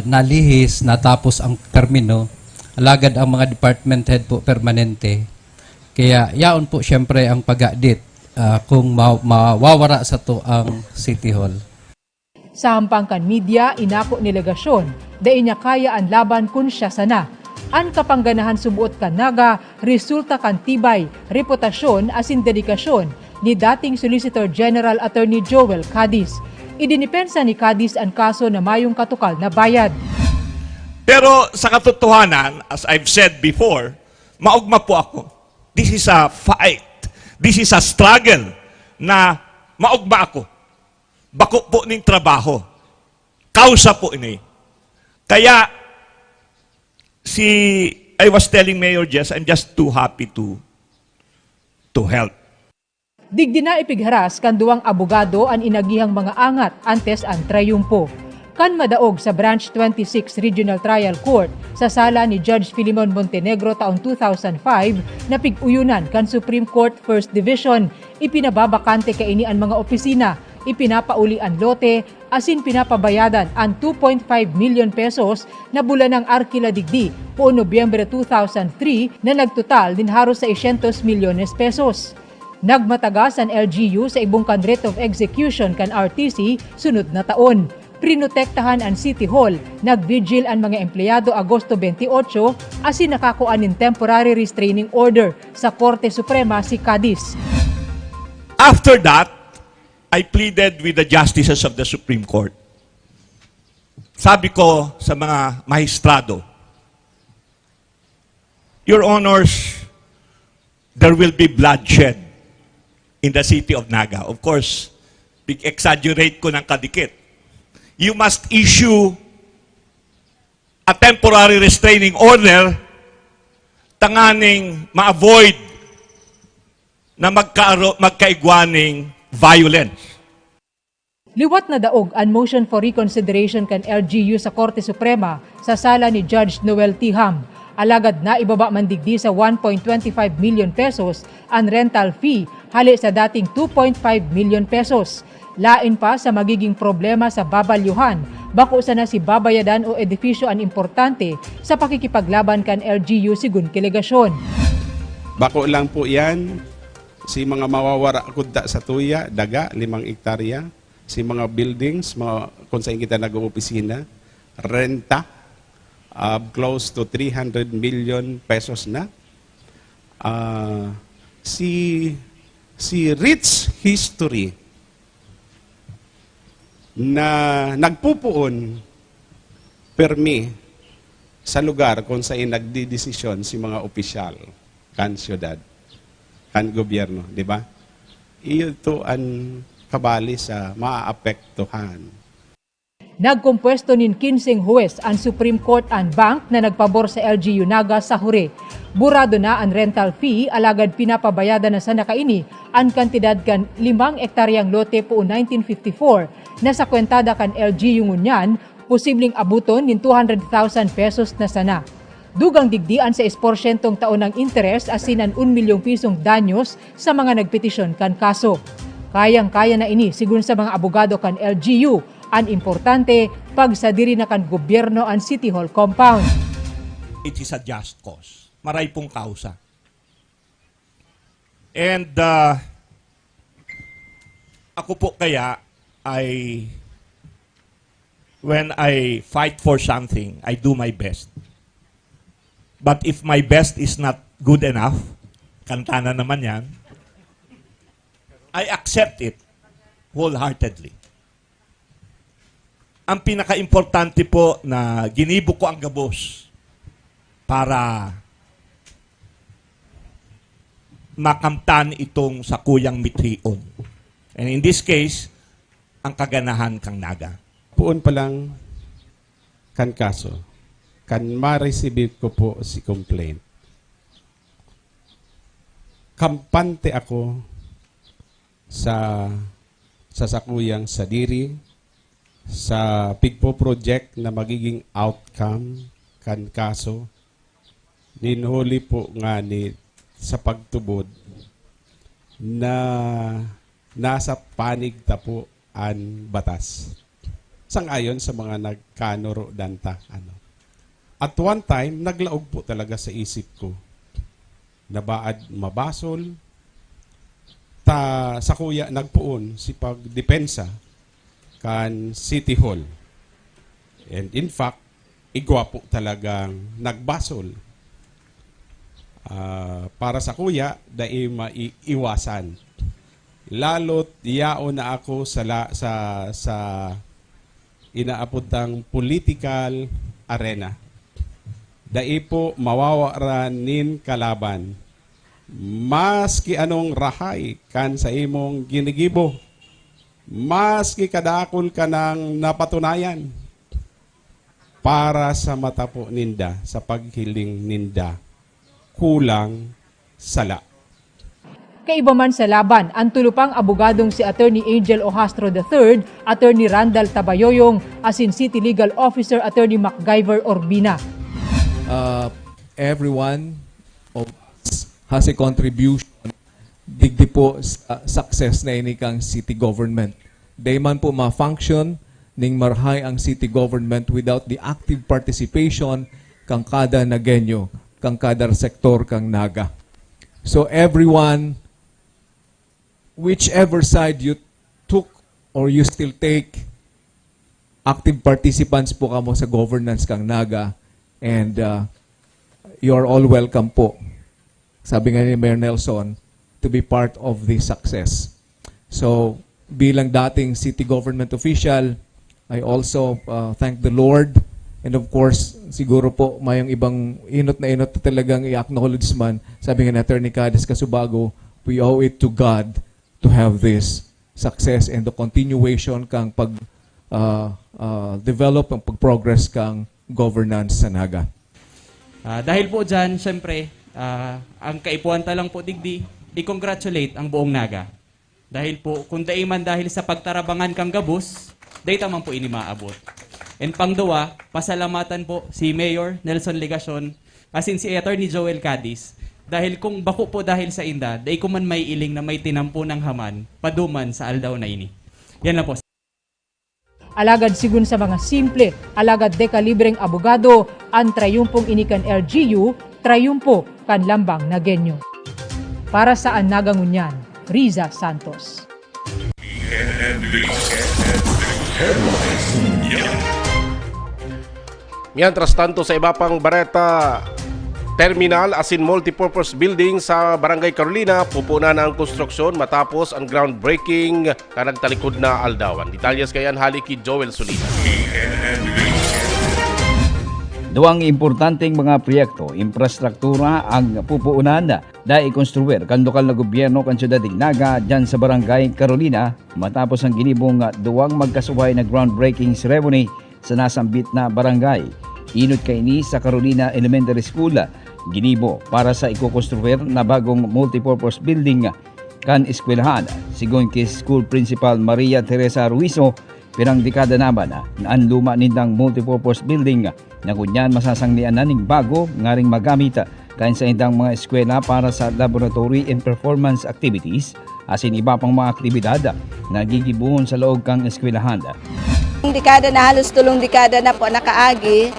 Q: nalihis, natapos ang termino, alagad ang mga department head po permanente. Kaya yaon po siyempre ang pag-audit kung mawawara sa to ang City Hall.
C: Sa hampangkan media, inako ni Legacion, dahil niya kaya ang laban kun siya sana. Ang kapangganahan subuot kan Naga, resulta kan tibay, reputasyon asin dedikasyon ni dating Solicitor General Attorney Joel Cadiz. Idinipensa ni Cadiz ang kaso na mayong katukal na bayad.
R: Pero sa katotohanan, as I've said before, maugma po ako. This is a fight This is a struggle na maugma ako. Bako po ning trabaho. Kausa po ini. Kaya, I was telling Mayor Jess, I'm just too happy to help.
C: Digdi na ipigharas kan duwang abogado an inagihang mga angat antes ang trayumpo. Kan madaog sa Branch 26 Regional Trial Court sa sala ni Judge Filimon Montenegro taong 2005 na pig-uyunan kan Supreme Court First Division, ipinababakante kaini ang mga opisina, ipinapauli ang lote, asin pinapabayadan ang 2.5 million pesos na bulanang arkila digdi po Nobyembre 2003 na nagtotal din haros sa 600 milyones pesos. Nagmatagas ang LGU sa ibong rate of execution kan RTC sunod na taon. Prinotektahan ang City Hall, nagvigil ang mga empleyado Agosto 28 asin nakakuan ng temporary restraining order sa Korte Suprema si Cadiz.
R: After that, I pleaded with the justices of the Supreme Court. Sabi ko sa mga mahistrado, Your Honors, there will be bloodshed in the city of Naga. Of course, exaggerate ko ng kadikit. You must issue a temporary restraining order tanganing ma-avoid na magkaigwaning violence.
C: Liwat na daog ang motion for reconsideration kan LGU sa Korte Suprema sa sala ni Judge Noel Tiham. Alagad na ibaba man digdi sa 1.25 million pesos ang rental fee hali sa dating 2.5 million pesos. Lain pa sa magiging problema sa babalyuhan, bako sana si babayadan o edifisyo ang importante sa pakikipaglaban kan LGU sigun kelegasyon.
S: Bako lang po yan, si mga mawawara kudta sa tuya, daga, 5 hektarya, si mga buildings, kung saan kita nag-opisina, renta, close to 300 million pesos na. Si Rich History, na nagpupuon permi sa lugar kung saan nagdidesisyon si mga opisyal kan syudad, kan gobyerno, di ba? Ito ang kabali sa maaapektuhan.
C: Nagkumpwesto nin 15 huwes ang Supreme Court and Bank na nagpabor sa LGU Naga sa hure. Burado na ang rental fee, alagad pinapabayada na sa nakaini ang kantidad kan 5 hektaryang lote po 1954 na sa kwentada kan LGU ngunyan, posibleng abuton nin 200,000 pesos na sana. Dugang digdian sa 6% taon ng interes asin ang 1 milyong pisong danyos sa mga nagpetisyon kan kaso. Kayang-kaya na ini sigun sa mga abogado kan LGU. Ang importante, pagsadiri na kan gobyerno ang City Hall compound.
R: It is a just cause. Maray pong kausa. And ako po kaya when I fight for something, I do my best. But if my best is not good enough, kanta na naman yan, I accept it wholeheartedly. Ang pinaka-importante po na ginibo ko ang gabos para makamtan itong sakuyang mithion. And in this case, ang kaganahan kang Naga.
S: Puon pa lang kan kaso, kan ma-receive ko po si complaint. Kampante ako sa sakuyang sadiri, sa pigpo project na magiging outcome kan kaso. Ninhuli po nga ni sa pagtubod na nasa panig tapo ang batas. Sangayon sa mga nagkanoro danta. At one time, naglaog po talaga sa isip ko. Nabaad mabasol. Sa kuya nagpuon si pagdepensa kan City Hall. And in fact, igwa po talagang nagbasol. Para sa kuya, dahil maiiwasan. Lalo't yaon na ako sa inaaputang political arena. Dahil po mawawaran nin kalaban maski anong rahay kan sa imong ginigibo, maski kadakol ka ng napatunayan, para sa matapo ninda, sa paghiling ninda, kulang sala.
C: Kaiba man sa laban, ang tulupang abogadong si Attorney Angel Ohastro III, Attorney Randall Tabayoyong, asin City Legal Officer Attorney MacGyver Orbina.
T: Everyone of us has a contribution digdi po sa success na inikang city government. Day man po ma-function ning marhay ang city government without the active participation kang kada nagenyo, kang kada sektor kang naga. So everyone, whichever side you took or you still take, active participants po kamo sa governance kang naga, and you are all welcome po, sabi nga ni Mayor Nelson, to be part of this success. So bilang dating city government official, I also thank the Lord, and of course siguro po mayong ibang inot na talagang i-acknowledge man, sabi nga ni Attorney Cadiz Casubago, we owe it to God to have this success and the continuation kang develop ang pag-progress kang governance sa Naga.
U: Dahil po dyan, syempre, ang kaipuan lang po digdi, i-congratulate ang buong Naga. Dahil po, kung daiman dahil sa pagtarabangan kang gabus, dahil tamang po ini maabot. And pangdawa, pasalamatan po si Mayor Nelson Legacion, asin si Attorney Joel Cadiz, dahil kung bako po dahil sa inda, dahil ko man may iling na may tinampo ng haman, paduman sa aldaw na ini. Yan lang po.
C: Alagad sigun sa mga simple, alagad dekalibreng abogado, ang trayumpong inikan LGU, trayumpo kan lambang na genyo. Para sa Nagangunyan, Riza Santos.
B: Mientras tanto, sa iba pang bareta, terminal asin multipurpose building sa Barangay Carolina, pupuna na ang konstruksyon matapos ang groundbreaking kanagtalikod na aldawan. Detalyes kayan haliki Joel Solina.
G: Duwang importanteng mga proyekto, infrastruktura ang pupuunan na ikonstruwer kan lokal na gobyerno kan Siyudad Dignaga dyan sa Barangay Carolina matapos ang ginibong duwang magkasuway na groundbreaking ceremony sa nasambit na barangay. Inot kay ni sa Carolina Elementary School, ginibo para sa ikukonstruwer na bagong multipurpose building kan eskwelahan. Sigon kay School Principal Maria Teresa Ruizo, pirang dekada naman na ang luma nindang multipurpose building na kunyan masasangnian na ning bago ngaring magamit kain sa indang mga eskwela para sa laboratory and performance activities asin iba pang mga aktibidad na gigibuhon sa loob kang eskwelahan.
V: Dekada na halos tulong dekada na po nakaagi.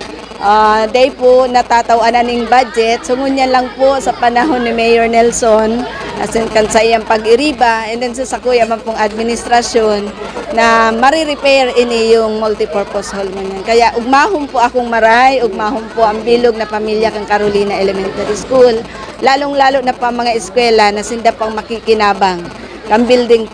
V: Day po natatawanan ng budget. Sumunyan lang po sa panahon ni Mayor Nelson asin kansayang pag-iriba and then sa kuya man pong administrasyon na mari-repair ini yung multipurpose hall man yan. Kaya ugmahon po akong maray, ugmahon po ang bilog na pamilya kang Carolina Elementary School. Lalong-lalo na pa mga eskwela na sinda pang makikinabang kang building.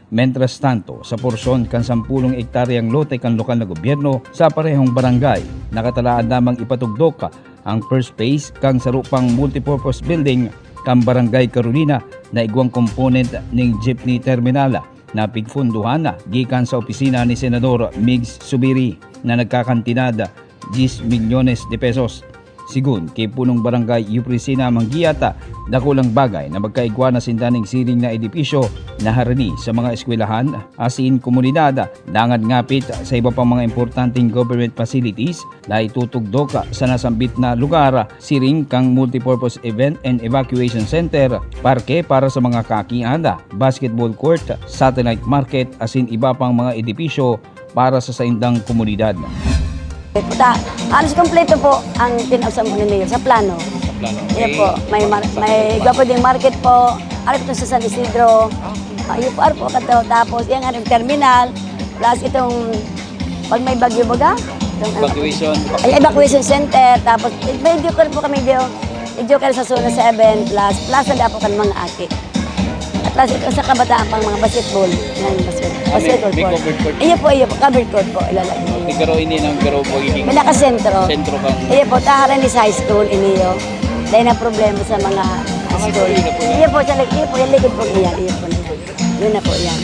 G: Mientras tanto, sa porsyon kan 10 ektaryang lote kan lokal na gobyerno sa parehong barangay, nakatalaan lamang ipatugdok ang first phase kang sarupang multipurpose building kan Barangay Carolina na igwang component ng jeepney terminal na pigfunduhan gikan sa opisina ni Senador Migs Subiri na nagkakantinada 10 milyones de pesos. Sigun kay punong barangay Yuprisina Manggiyata, dakulang bagay na magkaigwa na sindaning siling na edipisyo na harani sa mga eskwelahan asin komunidad dangad ngapit sa iba pang mga importanteng government facilities na itutugdok sa nasambit na lugar, siring kang multipurpose event and evacuation center, parke para sa mga kakianda, basketball court, satellite market asin iba pang mga edipisyo para sa saindang komunidad.
W: Halos kompleto po ang tinausan po ni Mayor sa plano. Yan po, may gwapo ding market po, alam ito sa San Isidro, UPR po kato, tapos yan ang terminal, plus itong pag may bagyo baga, evacuation center, tapos medyo ko po kami medyo sa zona 7, plus na po kan mga aki. Plus ito sa kabataan pang mga basketball. Yan, basketball court. Iyo po, covered court po ilalagay.
U: Pero hindi nang pero pagiging
W: Pinaka-sentro.
U: Sentro kang.
W: Iyo po, taharan ni sa high school iniyo. Dahil na problema sa mga school. Iya po, yung likod po niya. Iya po niya. Yun na po yan.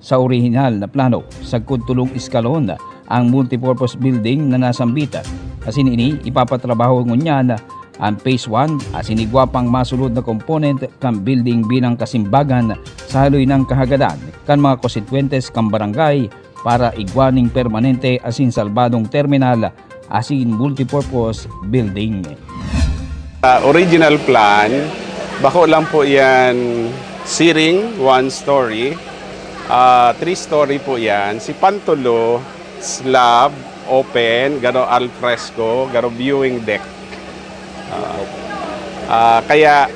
G: Sa orihinal na plano, sagkod tulong iskalon ang multipurpose building na nasambitan. Asin ini ipapatrabaho ngunyan ang phase 1 asin igwapang masulod na component kan building bilang kasimbagan sa haloy ng kahagadan kan mga konsekwentes kan barangay para igwaning permanente asin salbadong terminal asin multipurpose building.
S: Original plan, bako lang po yan siring, 1 story. 3 story po yan. Si Pantulo, slab, open, gano al fresco, gano viewing deck. Kaya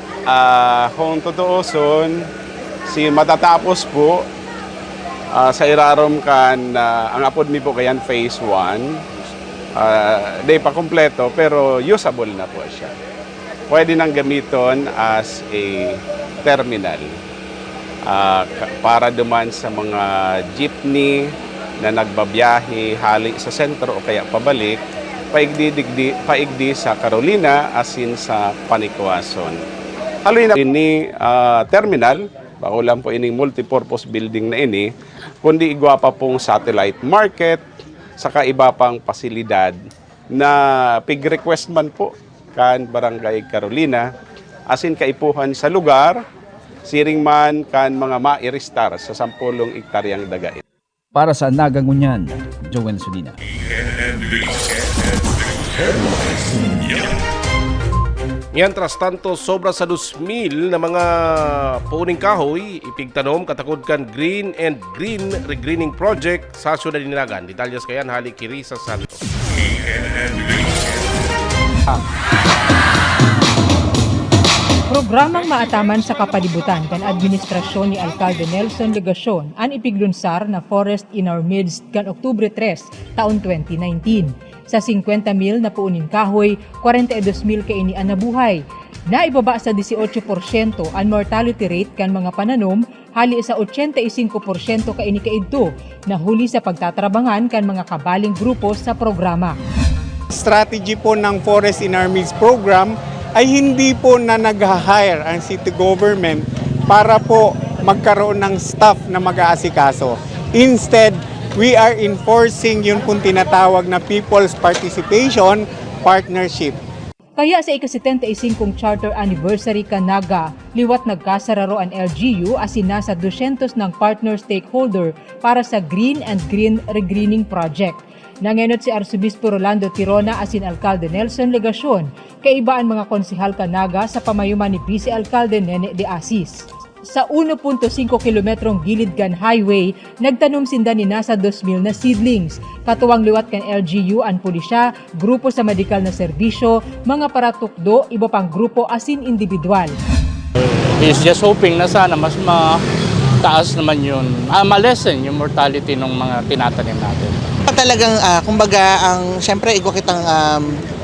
S: kung totooson, si matatapos po sa irarom kan ang apod mi po kayan phase 1. Di pa kompleto pero usable na po siya. Pwede nang gamiton as a terminal. Para duman sa mga jeepney na nagbabiyahe hali sa sentro o kaya pabalik, paigdi sa Carolina asin sa Panikwason. Haloy na ini terminal, bako lang po ini multipurpose building na ini, kundi igwa pa pong satellite market, saka iba pang pasilidad na pig-request man po kan Barangay Carolina, asin kaipuhan sa lugar, siring man kan mga mairistar sa 10 hektaryang daga.
G: Para sa Nagangunyan, Joel Sulina.
B: Mientras tanto, sobra sa 2,000 na mga puning kahoy, ipigtanom katakod kan Green and Green Regreening Project sa Siyudad ni Nagan. Detalyas kayan, hali Kirisa Santos.
C: Programang maataman sa kapalibutan kan administrasyon ni Alcalde Nelson Legacion ang ipiglunsar na Forest in Our Midst kan Oktubre 3, taon 2019. Sa 50,000 na puuning kahoy, 42,000 kainian na buhay. Naibaba sa 18% ang mortality rate kan mga pananom, hali sa 85% kaini kaidto na huli sa pagtatrabangan kan mga kabaling grupo sa programa.
D: Strategy po ng Forest in Our Midst program ay hindi po na nag-hire ang city government para po magkaroon ng staff na mag-aasikaso. Instead, we are enforcing yung pong tinatawag na People's Participation Partnership.
C: Kaya sa ika-75 charter anniversary kan Naga, liwat nagkasararo ang LGU asin nasa 200 ng partner stakeholder para sa Green and Green Regreening Project. Nangenot si Arsobispo Rolando Tirona asin Alcalde Nelson Legacion, kaiba ang mga konsehal kan Naga sa pamayuman ni Vice Alcalde Nene de Asis. Sa 1.5 kilometrong gilid kan highway, nagtanom sinda ni nasa 2,000 na seedlings. Katuwang liwat kan LGU ang pulisya, grupo sa medikal na serbisyo, mga paratukdo, iba pang grupo asin individual.
H: He's just hoping na sana mas mataas naman yun, malesen yung mortality ng mga tinatanim natin.
I: Talagang, kumbaga, syempre, igwa kitang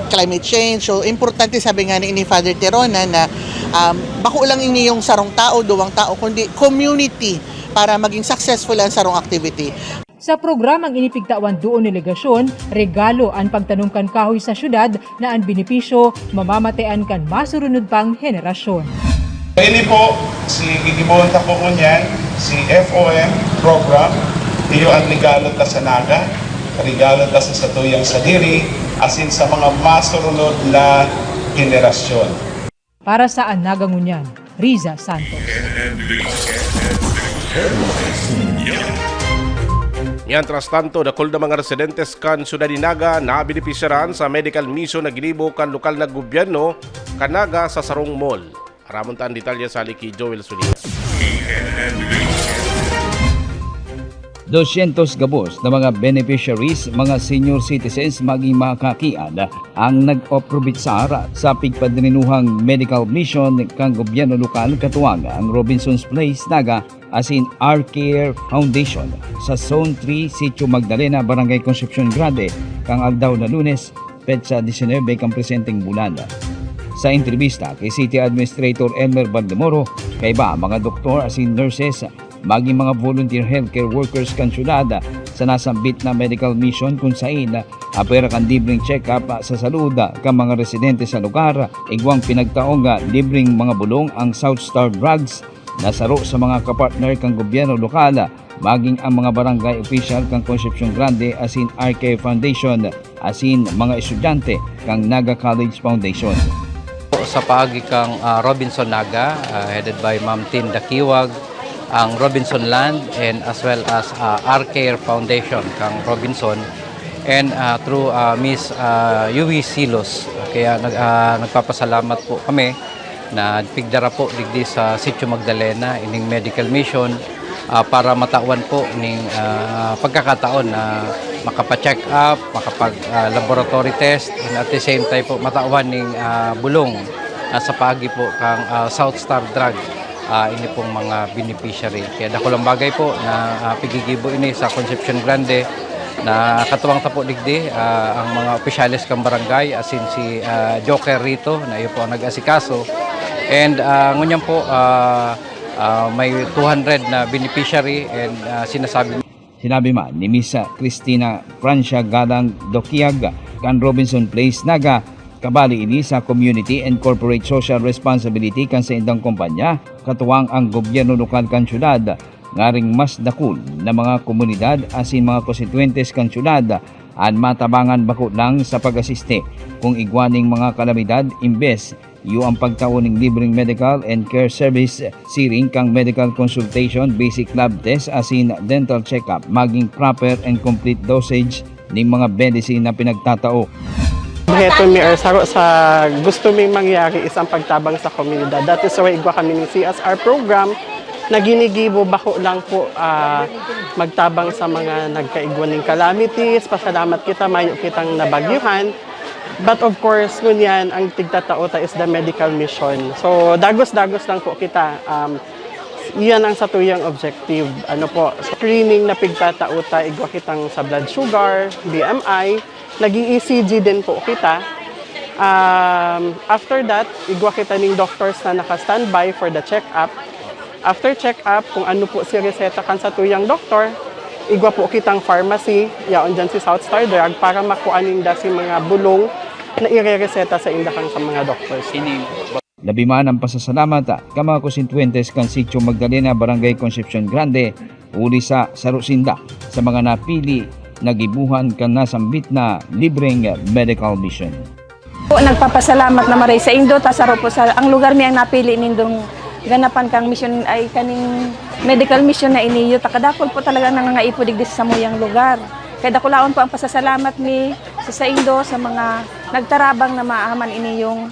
I: climate change. So, importante sabi nga ni Father Tirona na bako lang ini yung sarong tao, duwang tao, kundi community para maging successful ang sarong activity.
C: Sa programang inipigtawan doon ni Legacion, regalo ang pagtanungkan kahoy sa syudad na ang benepisyo mamamatean kan masurunod pang henerasyon.
F: Ini po, si gigibonta po ko niyan, si FOM program, iyo ang regalo ta sa Naga, regalo ta sa Satuyang Sadiri, asin sa mga masurunod na henerasyon.
C: Para sa Nagangunyan, Riza Santos.
B: Mientras tanto, dakol na mga residentes kan Siyudad ni Naga na benepisyaran sa medical mission na ginibo kan lokal na gobyerno kan Naga sa Sarong Mall. Aramon taan detalye sa Liki Joel Sulina.
G: 200 gabos na mga beneficiaries, mga senior citizens maging makakiad ang nag-oprobitsar sa pigpadrinuhang medical mission kang gobyerno lokal katuwang ang Robinson's Place Naga asin R-Care Foundation sa Zone 3, Sitio Magdalena, Barangay Concepcion Grande kang aldaw na Lunes, petsa 19 kang presenteng bulan. Sa entrevista kay City Administrator Elmer Valdemoro, kay ba mga doktor asin nurses maging mga volunteer healthcare workers kan syudad sa nasambit na medical mission kung saan apera kan libreng check-up sa salud kan mga residente sa lugar. Igwang pinagtaong libreng mga bulong ang South Star Drugs na saro sa mga kapartner kang gobyerno lokal, maging ang mga barangay official kang Concepcion Grande asin RK Foundation asin mga estudyante kang Naga College Foundation.
Q: Sa paagi kang Robinson Naga, headed by Ma'am Tin Dakiwag, ang Robinson Land and as well as RK Foundation kang Robinson and through Miss Yui Silos. Kaya nagpapasalamat po kami na pigdara po digdi sa Sitio Magdalena ining medical mission para matawan po ning pagkakataon na makapa-check up, makapag-laboratory test, and at the same time po matawan ning bulong sa paagi po kang South Star Drug ini pong mga beneficiary. Kaya dakulang bagay po na pigigibo ini sa Concepcion Grande na katuwang tapo digdi ang mga opisyalis kang barangay asin si Joker rito na iyo po ang nag-asikaso. And ngunyan po may 200 na beneficiary and
G: Sinabi man ni Miss Cristina Francia Galang Dokiag kan Robinson Place Naga, kabali ini sa community and corporate social responsibility kan sa indang kumpanya, katuwang ang gobyerno lokal kan syudad, ngaring mas dakul na mga komunidad asin mga konstituentes kan syudad an matabangan bako lang sa pag-asiste kung igwaning mga kalamidad imbes yu ang pagtaon ng libreng medical and care service siring kang medical consultation, basic lab test asin dental check-up, maging proper and complete dosage ng mga medicine na pinagtatao.
J: Heto mi saro sa gusto ming mangyari isang pagtabang sa komunidad. That is why igwa kami ng CSR program na ginigibo bako lang po magtabang sa mga nagkaigwan ng calamities. Pasalamat kita, mayo kitang nabagyuhan. But of course, ngunyan, ang tigtataota is the medical mission. So, dagos-dagos lang po kita. Iyan ang satuyang objective. Ano po, screening na pigtataota, igwa kitang sa blood sugar, BMI, nag-ECG din po kita. After that, igwa kita ng doctors na naka-standby for the check-up. After check-up, kung ano po si reseta kan sa tuyang doktor, igwa po kitang pharmacy, yaon dyan si South Star Drug, para makuanin da si mga bulong na ire-reseta sa indakang sa mga doctors.
G: Labiman ang pasasalamat ka mga konstituentes kan Sitio Magdalena, Barangay Concepcion Grande, uli sa Sarusinda sa mga napili nagibuhan kan nasambit na libreng medical mission.
K: Nagpapasalamat na maray sa Indo, tasaro po sa ang lugar mi ang napili nindong ganapan kang mission ay kaning medical mission na iniyo. Takadakol po talaga nangangaipo digdi sa samuyang lugar. Kaya dakulaon po ang pasasalamat mi sa Indo sa mga nagtarabang na maahaman iniyong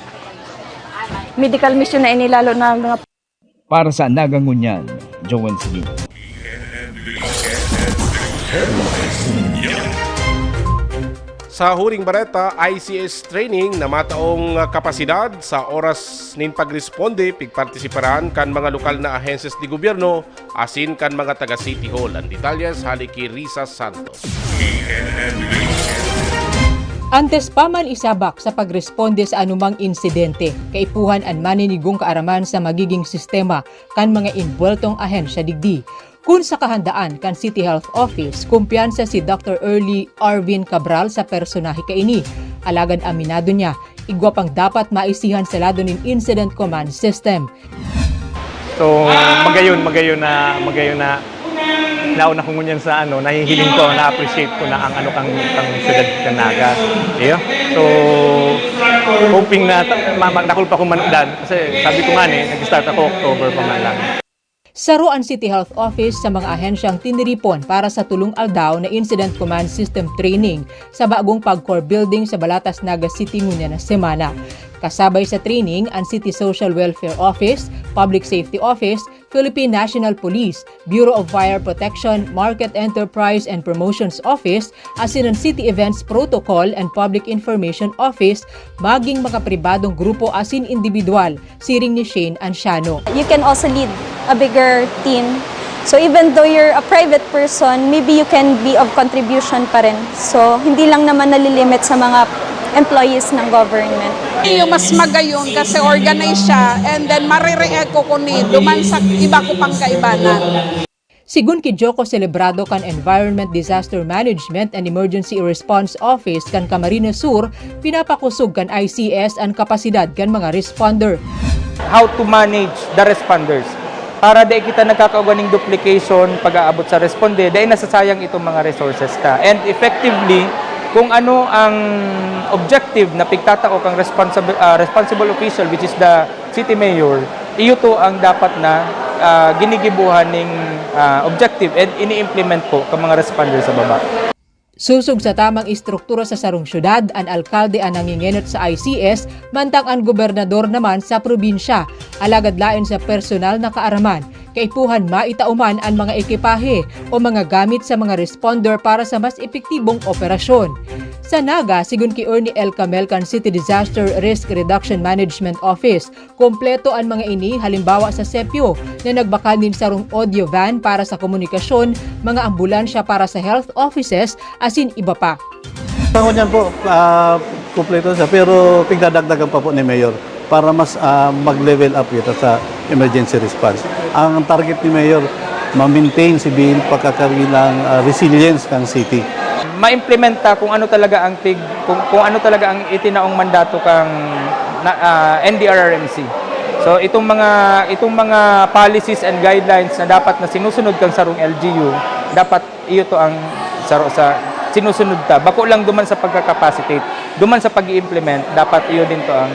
K: medical mission na ini, lalo na mga...
G: Para sa Nagangunyan, Joel Sige.
B: Sa huring bareta, ICS training na mataong kapasidad sa oras nin pagresponde, pigpartisiparan kan mga lokal na ahensyas di gobyerno, asin kan mga taga City Hall. Ang detalyas haliki Risa Santos.
C: Antes pa man isabak sa pagresponde sa anumang insidente, kaipuhan ang maninigong kaaraman sa magiging sistema kan mga inbueltong ahensya digdi. Kung sa kahandaan kan City Health Office, kumpiyansa si Dr. Early Arvin Cabral sa personahe kaini. Alagad aminado niya, igwa pang dapat maisihan sa lado ng Incident Command System.
L: So magayon na nauna ko ngunyan sa nahihiling ko, na-appreciate ko na ang kang syudad ng Naga. Yeah. So hoping na nakulpa ko manudan kasi sabi ko nga nag-start ako October pa man lang.
C: Saro ang City Health Office sa mga ahensyang tiniripon para sa tulong aldaw na Incident Command System Training sa bagong pag-core building sa Balatas, Naga City ngunya na semana. Kasabay sa training ang City Social Welfare Office, Public Safety Office, Philippine National Police, Bureau of Fire Protection, Market Enterprise and Promotions Office, asin ang City Events Protocol and Public Information Office, maging mga pribadong grupo asin individual, siring ni Shane Anciano.
O: You can also lead a bigger team. So even though you're a private person, maybe you can be of contribution pa rin. So hindi lang naman nalilimit sa mga employees ng government.
X: Yung mas magayon kasi organize siya and then marireact ko ni duman sa iba ko pang kaibanan.
C: Sigun ki Joko Celebrado kan Environment Disaster Management and Emergency Response Office kan Camarines Sur, pinapakusog kan ICS ang kapasidad kan mga responder.
A: How to manage the responders. Para di kita nagkakauganing duplication pag-aabot sa responde, dahil nasasayang itong mga resources ta. And effectively, kung ano ang objective na pigtatao kang responsible official, which is the city mayor, iyo to ang dapat na ginigibuhan ng objective and ini-implement po ng mga responders sa baba.
C: Susog sa tamang istruktura sa sarong syudad, ang alkalde ang nangingenot sa ICS, mantang ang gobernador naman sa probinsya, alagad lain sa personal na kaaraman, kaipuhan maitauman ang mga ekipahe o mga gamit sa mga responder para sa mas epektibong operasyon. Sa Naga, sigun ki Ernie L. Camelcan City Disaster Risk Reduction Management Office, kompleto ang mga ini halimbawa sa Sepio na nagbakal din sarong audio van para sa komunikasyon, mga ambulansya para sa health offices, asin iba pa.
E: Tangon yan po, kompleto siya, pero pigdadagdagan pa po ni Mayor para mas mag-level up ito sa emergency response. Ang target ni Mayor, ma-maintain si Bill pagkakabilang resilience ng city.
A: Ma-implementa kung ano talaga ang kung ano talaga ang itinaong mandato kang NDRRMC. So itong mga policies and guidelines na dapat na sinusunod kang sarong LGU, dapat iyo to ang sa sinusunod ta. Bako lang duman sa pagka-capacitate, duman sa pag-i-implement, dapat iyo din to ang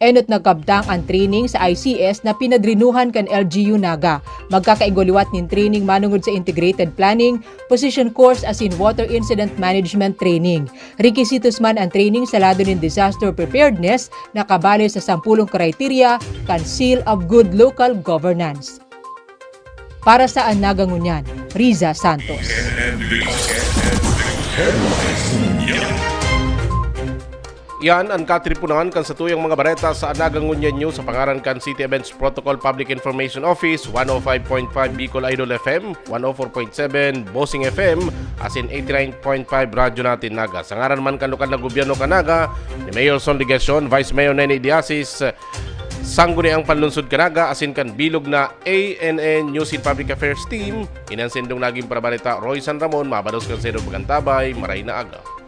C: Enot nagkabdang ang training sa ICS na pinadrinuhan kan LGU Naga. Magkakaigoliwat nin training manungod sa integrated planning, position course asin water incident management training. Requisitos man ang training sa lado nin disaster preparedness na kabali sa 10 kriteria kan Seal of Good Local Governance. Para sa Naga Ngunyan, Riza Santos.
B: Yan ang katripunan kan sa tuyang mga bareta sa Naga Ngunyan News sa pangaran kan City Events Protocol Public Information Office, 105.5 Bicol Idol FM, 104.7 Bossing FM, asin 89.5 Radyo Natin Naga. Sa ngaran man kan lokal na gobyerno kan Naga, ni Mayor Son Ligacion, Vice Mayor Nene Diasis, sangguni ang panlunsod kanaga asin kan bilog na ANN News and Public Affairs Team, inansendong naging parabalita Roy San Ramon, mabados kan sa Pagantabay, Maray na Aga.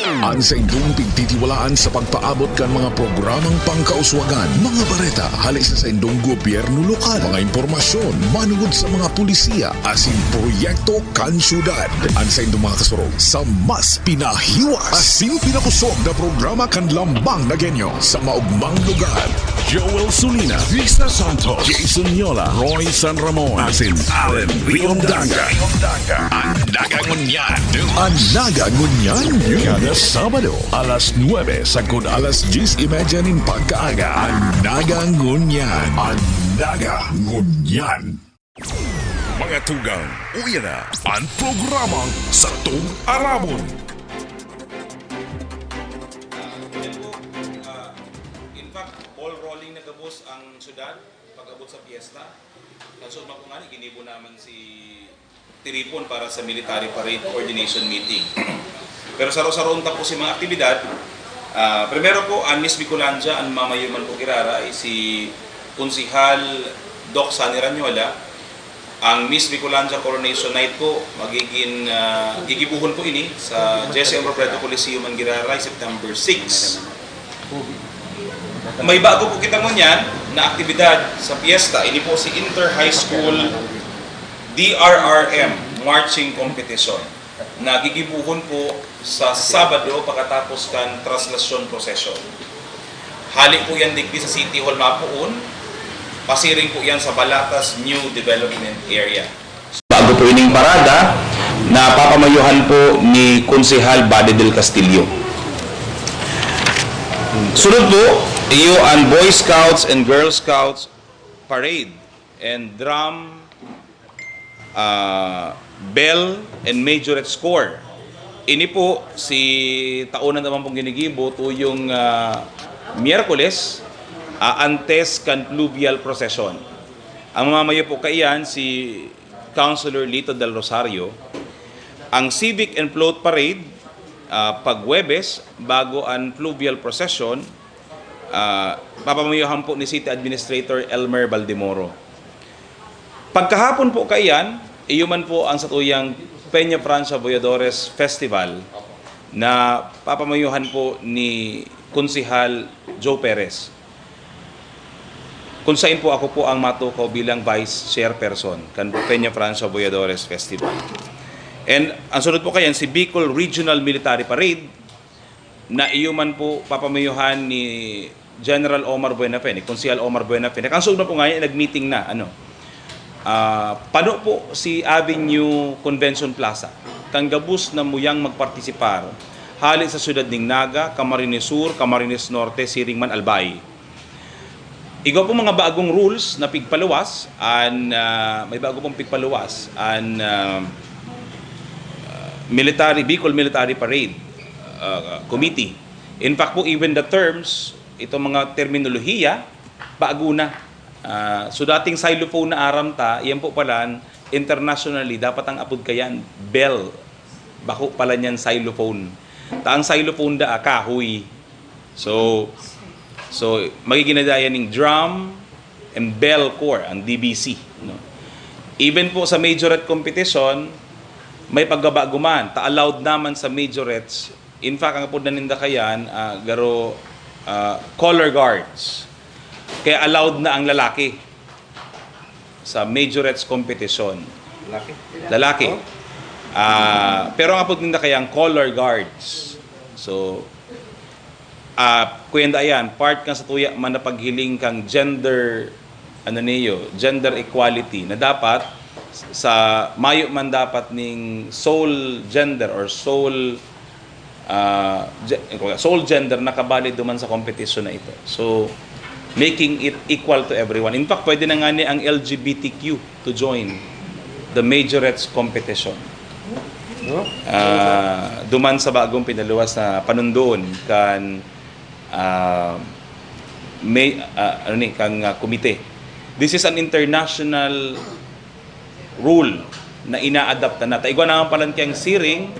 M: Ang sa indong pigtitiwalaan sa pagpaabot kan mga programang pangkauswagan, mga bareta, halis sa indong gobyerno lokal, mga impormasyon, manungod sa mga pulisiya, asin proyekto kan syudad. Ang sa indong mga kasurog sa mas pinahiwas, asin pinakusog na programa kan lambang na genyo sa maugmang lugar. Joel Sulina, Vista Santos, Jason Yola, Roy San Ramon, asin Allen Riondanga. Ang Naga Ngunyan, ang Naga Ngunyan News. Sabado, alas 9 sagod alas 10:30 nin pagkaaga. Ang Naga Ngunyan. Ang Naga Ngunyan. Mga tugang, uyan na ang programang Satong Arabon.
N: In fact, ball rolling na gabos ang syudad pag-abot sa piyesta. Nasod man ko nga, ginibo naman si Tiripon para sa military parade coordination meeting. Pero saro-saroon po si mga aktibidad. Primero po, ang Miss Bicolandia, ang mamayuman po kirara ay si Konsihal Doc Sani Ranyola. Ang Miss Bicolandia Coronation Night po, magiging gigibuhon po ini sa Jesse M. Robredo Coliseum ang girara September 6. May bago po kita ngunyan na aktibidad sa piyesta. Ini po si Inter-High School DRRM Marching Competition. Nagigibuhon po sa Sabado pagkatapos kan translasyon procession. Hali po yan digdi sa City Hall Mapuon. Pasiring po yan sa Balatas New Development Area.
Y: Bago po ining parada, napapamayuhan po ni Konsehal Bade del Castillo. Sunod po, iyo ang Boy Scouts and Girl Scouts Parade and Drum, Bell and Majorette Score. Ini po si taonan naman pong ginigibo tuyong Miyerkules antes kan pluvial procession. Ang mamamayo po kaiyan si Councilor Lito del Rosario. Ang Civic and Float Parade pag Huwebes bago ang pluvial procession papamayuhan po ni City Administrator Elmer Baldemoro. Pagkahapon po kayan, iyuman po ang satuyang Peña Francia Boyadores Festival na papamayuhan po ni Konsihal Joe Perez. Kung saan po ako po ang matukaw bilang Vice Chairperson kan Peña Francia Boyadores Festival. And ang sunod po kayan, si Bicol Regional Military Parade na iyuman po papamayuhan ni General Omar Buenafe, ni Konsihal Omar Buenafe. Ang sunod po ngayon, nag-meeting na, pano po si Avenue Convention Plaza. Kang gabus na muyang magpartisipar. Hali sa siyudad ng Naga, Camarines Sur, Camarines Norte, Siringman, Albay. Igo po mga bagong rules na pigpaluwas, may bago pong pigpaluwas, Bicol Military Parade Committee. In fact po, even the terms, itong mga terminolohiya, bago na. So dating xylophone na aramta, yan po pala, internationally, dapat ang apod kayan, bell. Bako pala niyan xylophone. Ang xylophone da, kahoy. So magiging nadaya ng drum and bell corps, ang DBC. No? Even po sa majorette competition, may paggabaguman. Ta-allowed naman sa majorettes. In fact, ang apod na ninda kayan, color guards. Kaya allowed na ang lalaki sa majorettes competition. Lalaki. Pero ang apod ninda kaya ang color guards. So, kuyenda ayan, part kang sa tuya man na paghiling kang gender, gender equality, na dapat sa mayo man dapat ning soul gender or soul gender nakabali duman sa competition na ito. So, making it equal to everyone. In fact, pwede na nga ni ang LGBTQ to join the majorettes competition. Duman sa bagong pinaluwas na panundoon kan komite. This is an international rule na ina-adapt na. Taigwa naman pala kayang siring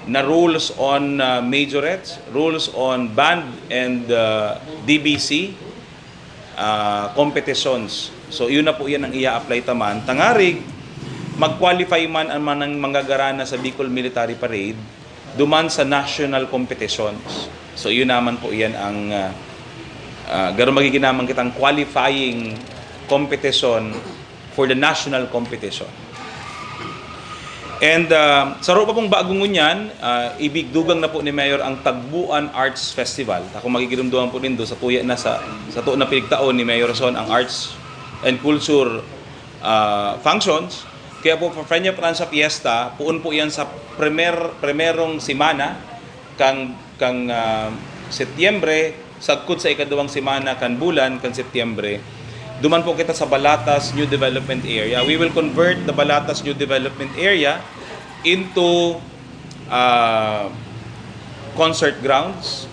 Y: na rules on majorettes, rules on band and DBC competitions. So yun na po yan ang ia-apply taman. Tangarig, mag-qualify man ang manang manggagarana sa Bicol Military Parade duman sa national competitions. So yun naman po yan ang gano'n magiging naman kitang qualifying competition for the national competition. And sa pa pong bagong ngunyan, ibigdugang na po ni Mayor ang Tagbuan Arts Festival. Ako magigirumduhan po nindo sa tuya na sa tuo na pinigtaon ni Mayor Son ang Arts and Culture functions. Kaya po for Peña Francia Fiesta, puun po yan sa primerong simana kang Setyembre, sagkod sa ikadawang simana kan bulan kan Setyembre. Duman po kita sa Balatas New Development Area. We will convert the Balatas New Development Area into concert grounds,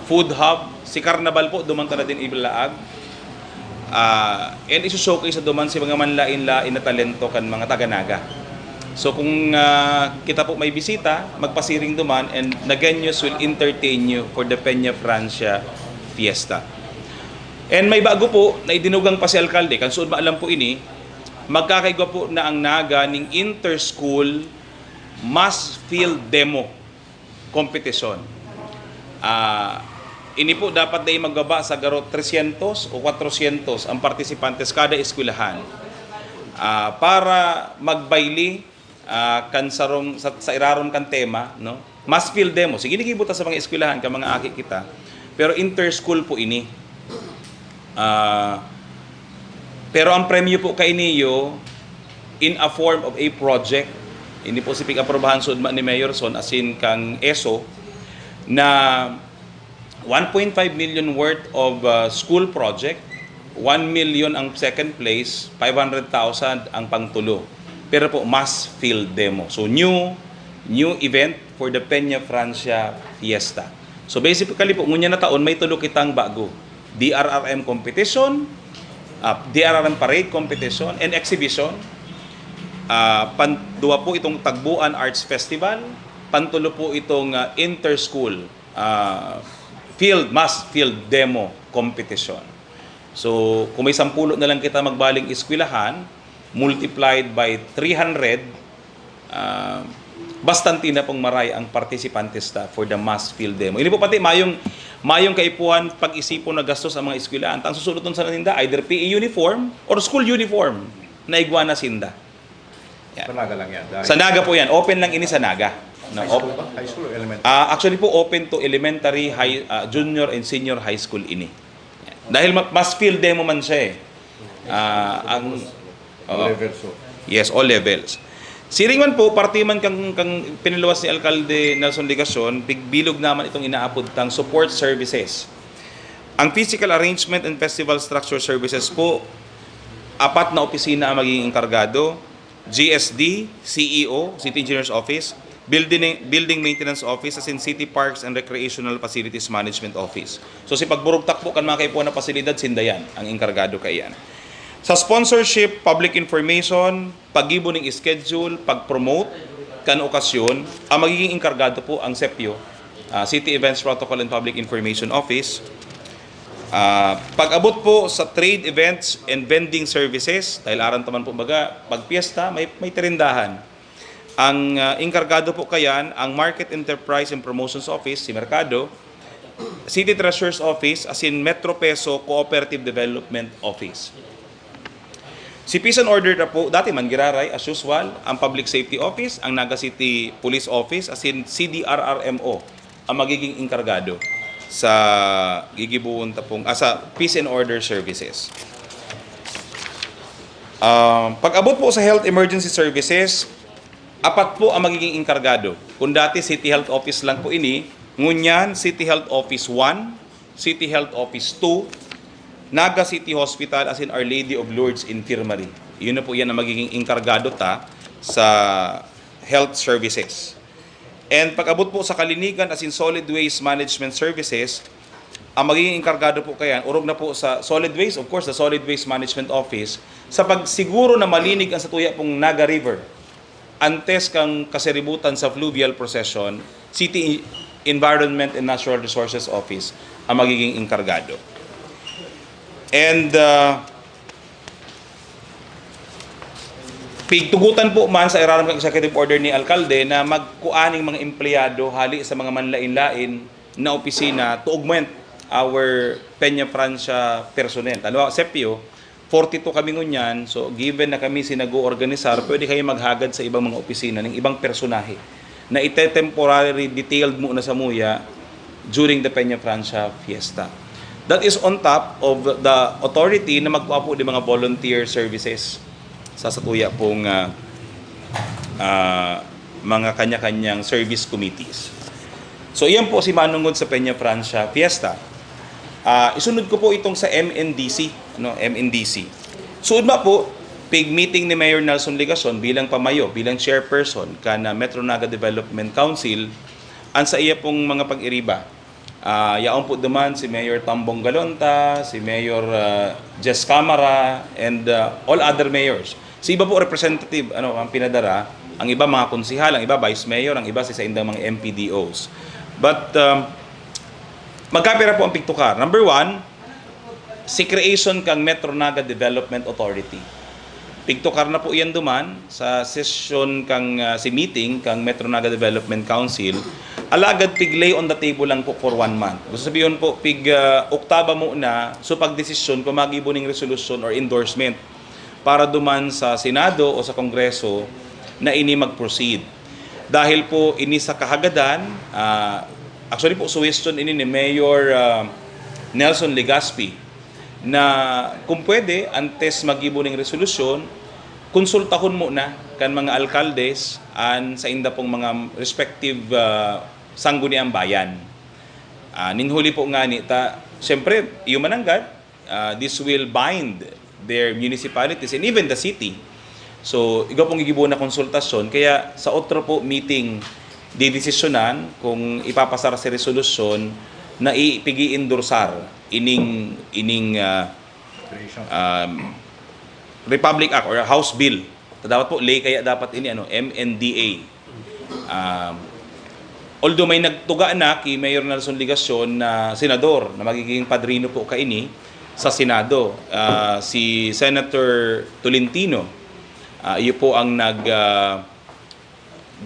Y: food hub. Si Carnaval po, duman tala din ibalaag. And isu-showcase sa duman si mga manlain-lain na talento kan mga taga-Naga. So kung kita po may bisita, magpasiring duman and Nagueños will entertain you for the Peña Francia Fiesta. And may bago po na idinugang pa si Alkalde, kan suod maalam po ini, magkakaigwa po na ang Naga ning inter-school mass field demo competition. Ini po dapat na magbaba sa garo 300 o 400 ang partisipantes kada eskwelahan para magbayli kan sarong sa iraron kan tema, no? Mass field demo. Sige gibuta sa mga eskwelahan ka mga aki kita. Pero inter-school po ini. Pero ang premyo po kay niyo in a form of a project. Ini po si pig-aprobahan sud ni Mayor Son asin kang ESO na 1.5 million worth of school project, 1 million ang second place, 500,000 ang pangtulo. Pero po mass field demo. So new event for the Peña Francia Fiesta. So basically po ngunya na taon may tulo kitang bago. DRRM competition, DRRM parade competition and exhibition. Panduwa po itong Tagbuan Arts Festival, pantulo po itong inter-school mass field demo competition. So kung may 10 na lang kita magbaling eskwelahan, multiplied by 300, bastante na pong maray ang participants for the mass field demo. Hindi po pati mayong kaipuhan pag-isipon na gastos ang mga eskwelahan. Ang susunod nun sa naninda, either PE uniform or school uniform na iguana sinda.
L: Sa Naga lang yan.
Y: Sa Naga po yan. Open lang ini sa Naga. No,
L: High school or elementary?
Y: actually po open to elementary, junior and senior high school ini. Yan. Dahil mass field demo man siya
L: All levels.
Y: Yes, all levels. Siringan po, parte man kang piniluwas ni Alkalde Nelson Ligacion, bilog naman itong inaapod tang support services. Ang physical arrangement and festival structure services po, 4 na opisina ang magiging enkargado, GSD, CEO, City Engineer's Office, Building Maintenance Office, as in City Parks and Recreational Facilities Management Office. So si pagburugtak po kan mga kaipuan na pasilidad, sindayan, ang enkargado kayan. Sa sponsorship, public information, pag-ibo ng schedule, pag-promote, kan okasyon, ang magiging enkargado po ang CEPIO, City Events Protocol and Public Information Office. Pag-abot po sa trade events and vending services, dahil aran taman po baga, pag piyesta, may tirindahan. Ang enkargado po kayan, ang Market Enterprise and Promotions Office, si Mercado, City Treasurer's Office, as in Metro Peso Cooperative Development Office. Si Peace and Order na po, dati man giraray, as usual, ang Public Safety Office, ang Naga City Police Office, as in CDRRMO, ang magiging enkargado sa gigibuon tapong sa Peace and Order Services. Pag-abot po sa Health Emergency Services, 4 po ang magiging enkargado. Kung dati City Health Office lang po ini, ngunyan City Health Office 1, City Health Office 2, Naga City Hospital, as in Our Lady of Lourdes Infirmary. Yun na po yan ang magiging enkargado sa health services. And pag-abot po sa kalinigan, as in Solid Waste Management Services, ang magiging enkargado po kaya, urog na po sa Solid Waste, of course, the Solid Waste Management Office, sa pagsiguro na malinig ang satuya pong Naga River, antes kang kaseributan sa fluvial procession, City Environment and Natural Resources Office ang magiging enkargado. And pigtugutan po man sa iraram ng executive order ni Alkalde na magkuaning mga empleyado hali sa mga manlain-lain na opisina to augment our Peña Francia personnel. Talo, CEPIO, 42 kami ngunyan, so given na kami sinago-organisar, pwede kayo maghagad sa ibang mga opisina ng ibang personahe na ite-temporary detailed muna sa muya during the Peña Francia Fiesta. That is on top of the authority na magkuha po ng mga volunteer services sa satuya pong mga kanya-kanyang service committees. So iyan po si manungod sa Peña Francia Fiesta. Isunod ko po itong sa MNDC. MNDC. Suod ba po, pig meeting ni Mayor Nelson Ligacion bilang pamayo, bilang chairperson kana Metro Naga Development Council, ang sa iya pong mga pag-iriba. Yaon po duman si Mayor Tambong Galonta, si Mayor Jess Camara, and all other mayors. Si iba po representative ang pinadara, ang iba mga konsihal, ang iba vice mayor, ang iba sa indang mga MPDOs. But magkapira po ang pigtukar. Number 1, si creation kang Metro Naga Development Authority. Pigtukar na po iyan duman sa session kang si meeting kang Metro Naga Development Council. Alagad pig lay on the table lang po for 1 month. Gusto sabihin po, pig oktaba mo na, so pagdesisyon, kung mag-ibuning resolution or endorsement para duman sa Senado o sa Kongreso na ini mag-proceed. Dahil po ini sa kahagadan, actually po suggestion ini ni Mayor Nelson Legaspi na kung pwede, antes mag-ibuning resolusyon, konsultahon mo na kan mga alkaldes sa inda pong mga respective sangguniang bayan. Ninhuli po nga ni, siyempre, yung mananggad, this will bind their municipalities and even the city. So, igaw pong igibuon na konsultasyon. Kaya sa otro po meeting, didesisyonan kung ipapasara sa resolusyon na ipigi-endorsar ining Republic Act or House Bill. Dapat po, lay kaya dapat ini MNDA. Although may nagtuga na kay Mayor Nelson Ligacion na senador na magiging padrino po kaini sa Senado, si Senator Tolentino. Iyo po ang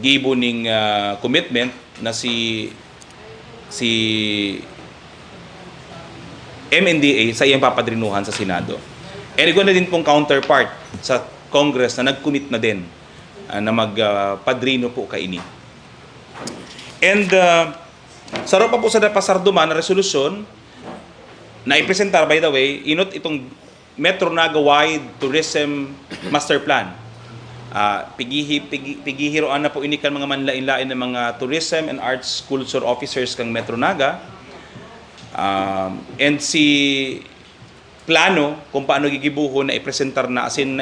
Y: gibo ning commitment na si MNDA sa iyang papadrinuhan sa Senado. And ikaw na din pong counterpart sa Congress na nag-commit na din na magpadrino po kaini. And sarap pa po sa napasarduman na resolusyon na ipresentar, by the way, inot itong Metro Naga Wide Tourism Master Plan. Pigihiroan na po ini kan mga manlain-lain ng mga tourism and arts culture officers kang Metro Naga. And si plano kung paano gigibuhon na ipresentar na asin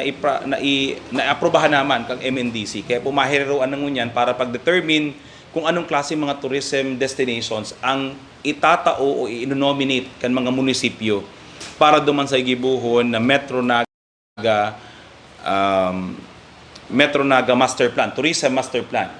Y: na-aprobahan naman kang MNDC. Kaya pumahiruan na ngunyan para pag-determine kung anong klase mga tourism destinations ang itatao o i-nominate kan mga munisipyo para duman sa gibuhon na Metro Naga Master Plan, Tourism Master Plan.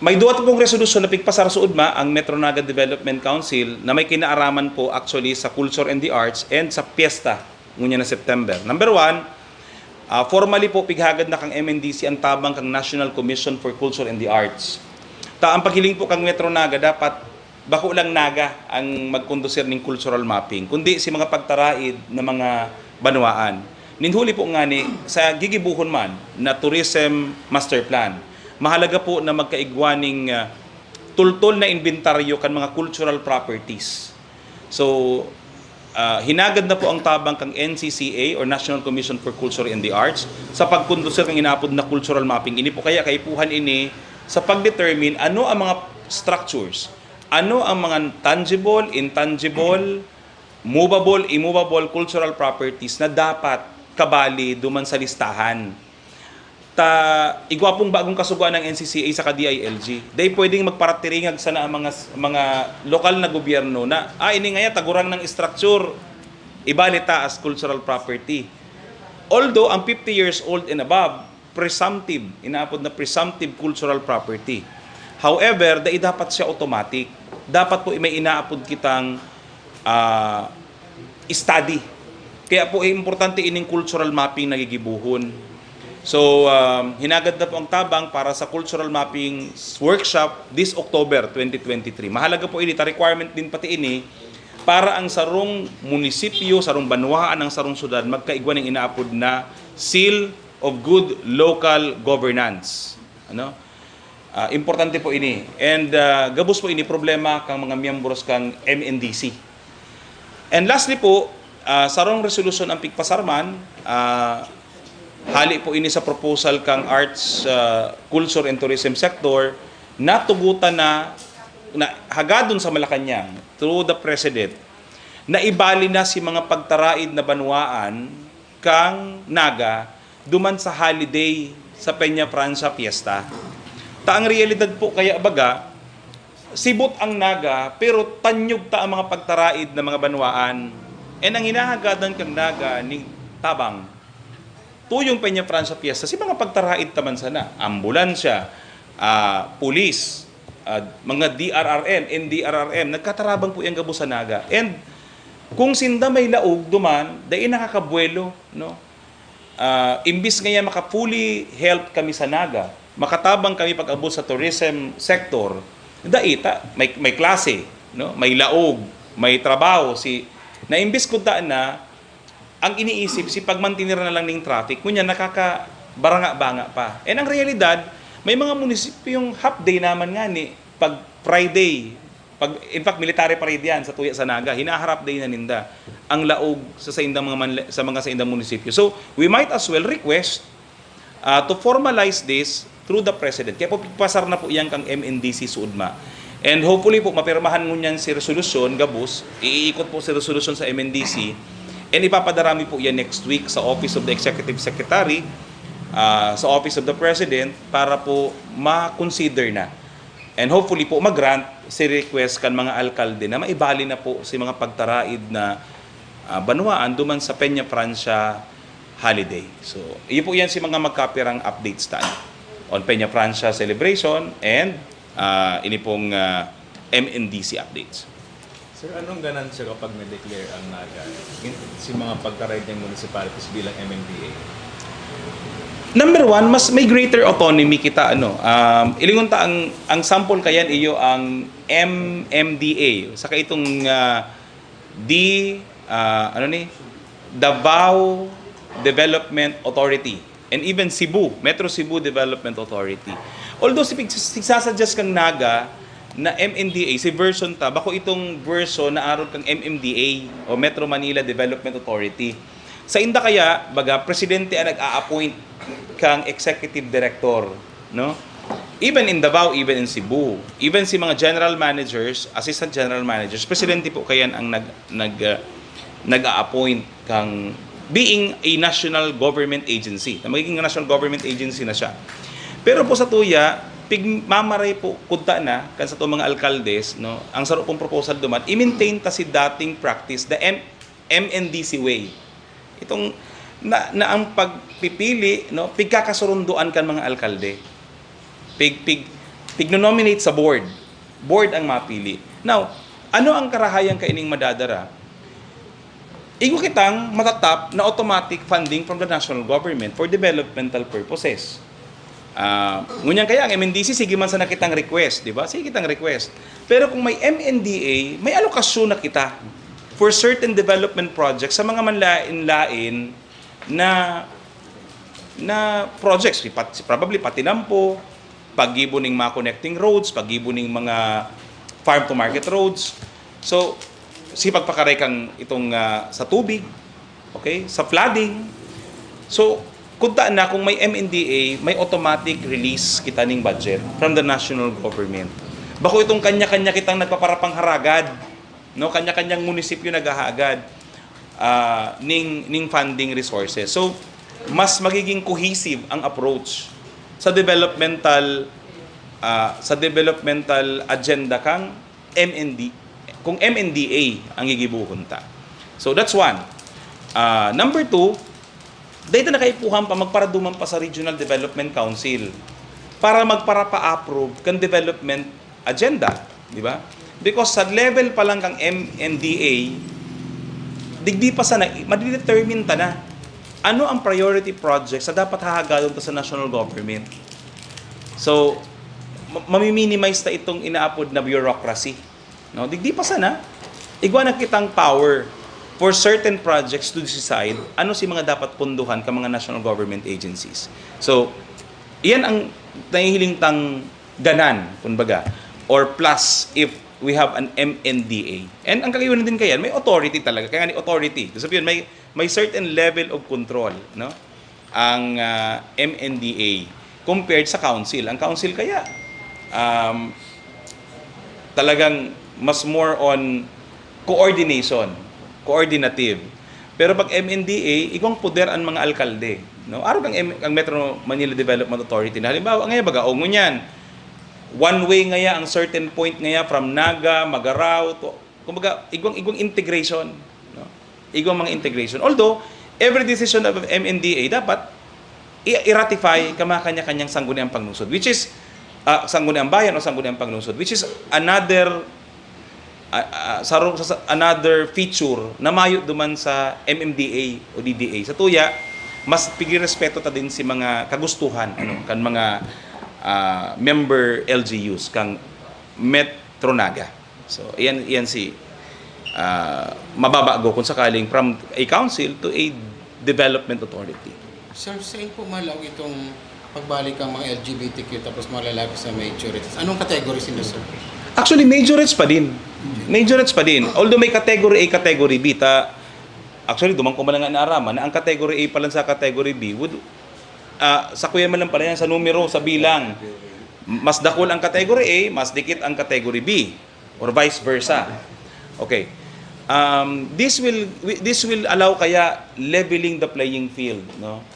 Y: May duwa pong resolusyon na pigpasar sa UDMA ang Metro Naga Development Council na may kinaaraman po actually sa culture and the arts and sa piyesta ngunya na September. Number 1, formally po pighagad na kang MNDC ang tabang kang National Commission for Culture and the Arts. Ang paghiling po kang Metro Naga dapat bako lang Naga ang magkondusir ng cultural mapping, kundi si mga pagtaraid na mga banwaan. Ninhuli po nga ni sa gigibuhon man na Tourism Master Plan. Mahalaga po na magkaigwaning tultol na inventaryo kan mga cultural properties. So, hinagad na po ang tabang kang NCCA or National Commission for Culture and the Arts sa pagkondusir ng inapod na cultural mapping. Ini po kaya kaipuhan ini sa pag-determine ano ang mga structures, ano ang mga tangible, intangible, movable, immovable cultural properties na dapat kabali duman sa listahan. Igwa pong bagong kasuguan ng NCCA sa DILG. Dahil pwedeng magparatiringag sana ang mga lokal na gobyerno na ini ngaya tagurang ng structure ibalita as cultural property. Although ang 50 years old and above presumptive, inaapod na presumptive cultural property. However, dapat siya automatic. Dapat po may inaapod kitang study. Kaya po importante ining cultural mapping na gigibuhon. So, hinagad na po ang tabang para sa cultural mapping workshop this October 2023. Mahalaga po ini, requirement din pati ini, para ang sarong munisipyo, sarong banwaan ng sarong syudad magkaigwa ng inaapod na Seal of Good Local Governance. Importante po ini. And gabos po ini problema kang mga miyembros kang MNDC. And lastly po, sarong resolusyon ang pigpasarman, hali po ini sa proposal kang arts, culture and tourism sector na tugutan na hagadon sa Malacanang through the President na ibali na si mga pagtaraid na banwaan kang Naga duman sa holiday sa Peña Francia Fiesta. Ang realidad po kaya baga, sibot ang Naga pero tanyog ta ang mga pagtaraid na mga banwaan. And ang hinahagadan kang Naga ni tabang tuyong Peña Francia Fiesta, si mga pagtaraid taman sana, ambulansya, pulis, mga DRRM, NDRRM, nagkatarabang po yung gabo sa Naga. And kung sinda may laog duman, dahil nakakabuelo, no? Imbis ngayon maka-fully help kami sa Naga, makatabang kami pag-abot sa tourism sector, daita, may klase, no? May laog, may trabaho, na imbis ko na, ang iniisip, si pagmantinir na lang ng traffic, kunya nakakabaranga-banga pa. And ang realidad, may mga munisipyong half day naman nga ni, pag Friday, in fact, military parade yan sa Tuya sa Naga, hinaharap day na ninda ang laog sa mga sa indang munisipyo. So, we might as well request to formalize this through the President. Kaya po pasar na po yan kang MNDC Sudma. And hopefully po, mapirmahan ngunyan si resolusyon, gabos, iikot po si resolusyon sa MNDC, and ipapadarami po yan next week sa Office of the Executive Secretary, sa Office of the President, para po ma-consider na. And hopefully po mag-grant si request kan mga alkalde na maibali na po si mga pagtaraid na banwaan duman sa Peña Francia holiday. So, iyo po yan si mga magkapirang updates on Peña Francia celebration and ini pong MNDC updates.
N: Sir, anong ganansya kapag na-declare ang Naga? Si mga pagka-ride ng municipalities bilang MMDA?
Y: Number one, mas may greater autonomy kita ilingunta ang sample kayan iyo ang MMDA saka itong Davao Development Authority and even Metro Cebu Development Authority. Although suggest kang Naga na MNDA, si version ta, bako itong version na aron kang MMDA o Metro Manila Development Authority. Sa inda kaya, baga, presidente ang nag-a-appoint kang executive director, no? Even in Davao, even in Cebu, even si mga general managers, assistant general managers, presidente po kayan ang nag-a-appoint kang being a national government agency. Na magiging national government agency na siya. Pero po sa tuya, mamaray po kunta na kan sa to mga alkaldes, no? Ang sarap pong proposal duman, i-maintain ta si dating practice, the MNDC way. Itong na ang pagpipili, no, pigkakasurunduan kan mga alkalde. Pig-nominate sa board. Board ang mapili. Now, ano ang karahayang kaining madadara? Igo kitang matatap na automatic funding from the national government for developmental purposes. Ngunyan kaya ang MNDC, sige man sa nakitang request, di ba? Sige kitang request. Pero kung may MNDA, may alokasyon na kita for certain development projects sa mga manlain-lain na projects. Probably Patinampo, paggibo ng mga connecting roads, paggibo ng mga farm-to-market roads. So, pagpakaray kang itong sa tubig, okay, sa flooding. So, kunta na kung may MNDA, may automatic release kita ning budget from the national government. Bako itong kanya-kanya kitang nagpaparapang haragad, no, kanya-kanyang munisipyo naghahagad ning funding resources. So, mas magiging cohesive ang approach sa developmental agenda kang kung MNDA ang gigibuhon ta. So that's one. Number two, dahil na kaipuhan pa magparaduman pa sa Regional Development Council para magpara-pa-approve kang development agenda, di ba? Because sa level pa lang kang MNDA, digdi pa sana ma-determine ta na ano ang priority projects sa dapat hahagadon ta sa national government. So mami-minimize ta itong inaapod na bureaucracy. No, digdi pa sana igwa na kitang power for certain projects to decide ano si mga dapat punduhan ka mga national government agencies. So, iyan ang nahihiling tang ganan, kumbaga, or plus if we have an MNDA. And ang kagayunan din kaya, may authority talaga. Kaya nga ni authority. Sabihin, may certain level of control, no? Ang MNDA compared sa council. Ang council kaya talagang mas more on coordinative. Pero pag MNDA, igong puder ang mga alkalde, no? Araw kang ang Metro Manila Development Authority na halimbawa ngaya baga o ngunyan one way ngaya ang certain point ngaya from Naga, Magarao to kumbaga igong integration, no? Igong mga integration. Although every decision of MNDA dapat i-ratify kanya-kanyang sangguniang panglungsod, which is sangguniang bayan o sangguniang panglungsod, which is another feature na mayo duman sa MMDA o DDA. Sa tuya, mas pigrespeto ta din si mga kagustuhan kan mga member LGUs kang Metro Naga. So iyan si mababago kung sakaling from a council to a development authority.
P: Sir, saan po malaw itong pagbalik ang mga LGBTQ tapos malalaki sa majorities? Anong category sila, sir?
Y: Actually, majorates pa din. Majorates pa din. Although may category A, category B, actually, dumang ko malang naaraman na ang category A pa lang sa category B would, sa kuya man lang pala yan, sa numero, sa bilang. Mas dakol ang category A, mas dikit ang category B. Or vice versa. Okay. This will allow kaya leveling the playing field, no?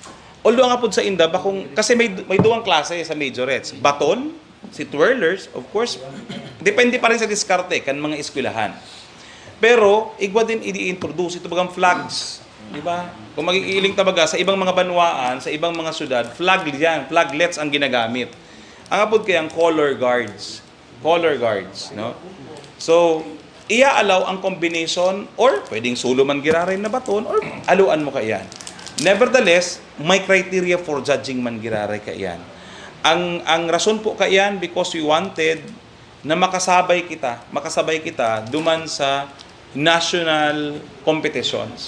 Y: Although nga po sa inda, kasi may duwang klase sa majorettes. Baton, si twirlers, of course, depende pa rin sa diskarte kan mga eskwelahan. Pero, igwa din i-introduce ito bagang flags. Di ba? Kung magigiling tabaga sa ibang mga banwaan, sa ibang mga syudad, flaglets ang ginagamit. Ang apod kayang color guards, no? So, ia-allow ang combination or pwedeng sulo man girarin na baton or aluan mo kayan. Nevertheless, may criteria for judging man giraray kayan. Ang rason po kayan because we wanted na makasabay kita duman sa national competitions.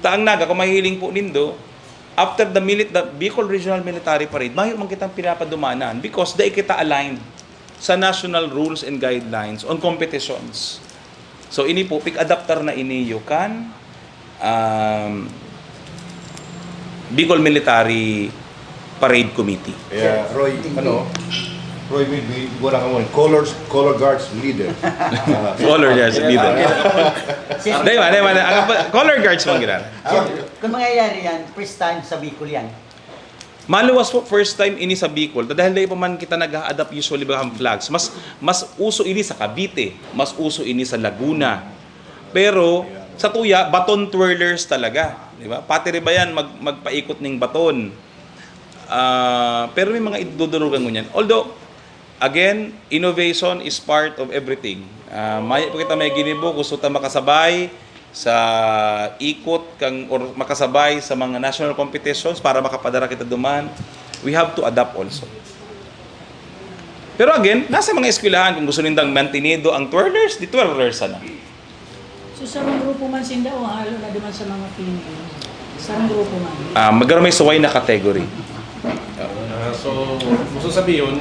Y: Taang Naga, kung mahihiling po nindo, after the Bicol Regional Military Parade, mayo man kitang pinapadumanan because dahil kita aligned sa national rules and guidelines on competitions. So ini po, pig-adapter na iniyo kan Bicol Military Parade Committee.
R: Roy, Roy, wala ka mo, color guards leader.
Y: Color guards leader. Color guards mo ginara.
T: Kung mangyayari yan, first time sa Bicol yan.
Y: Maluwas po first time ini sa Bicol. Dahil dahil pa man kita nag-a-adapt usually bahang flags. Mas uso ini sa Cavite, mas uso ini sa Laguna. Pero sa tuya, baton twirlers talaga, di ba? Pati rin ba yan magpaikot ng baton. Pero may mga idudurugan mo niyan. Although again, innovation is part of everything. May po kita may ginibo, gusto ta makasabay sa ikot or makasabay sa mga national competitions para makapadara kita duman. We have to adapt also. Pero again, nasa mga eskwelahan kung gusto nindang mantinido ang twirlers, di twirlers sana.
U: So sarang grupo man sinda o halo na duman sa mga female? Sarang grupo man?
Y: Magkaroon may suway na category.
B: So, gusto sabihin,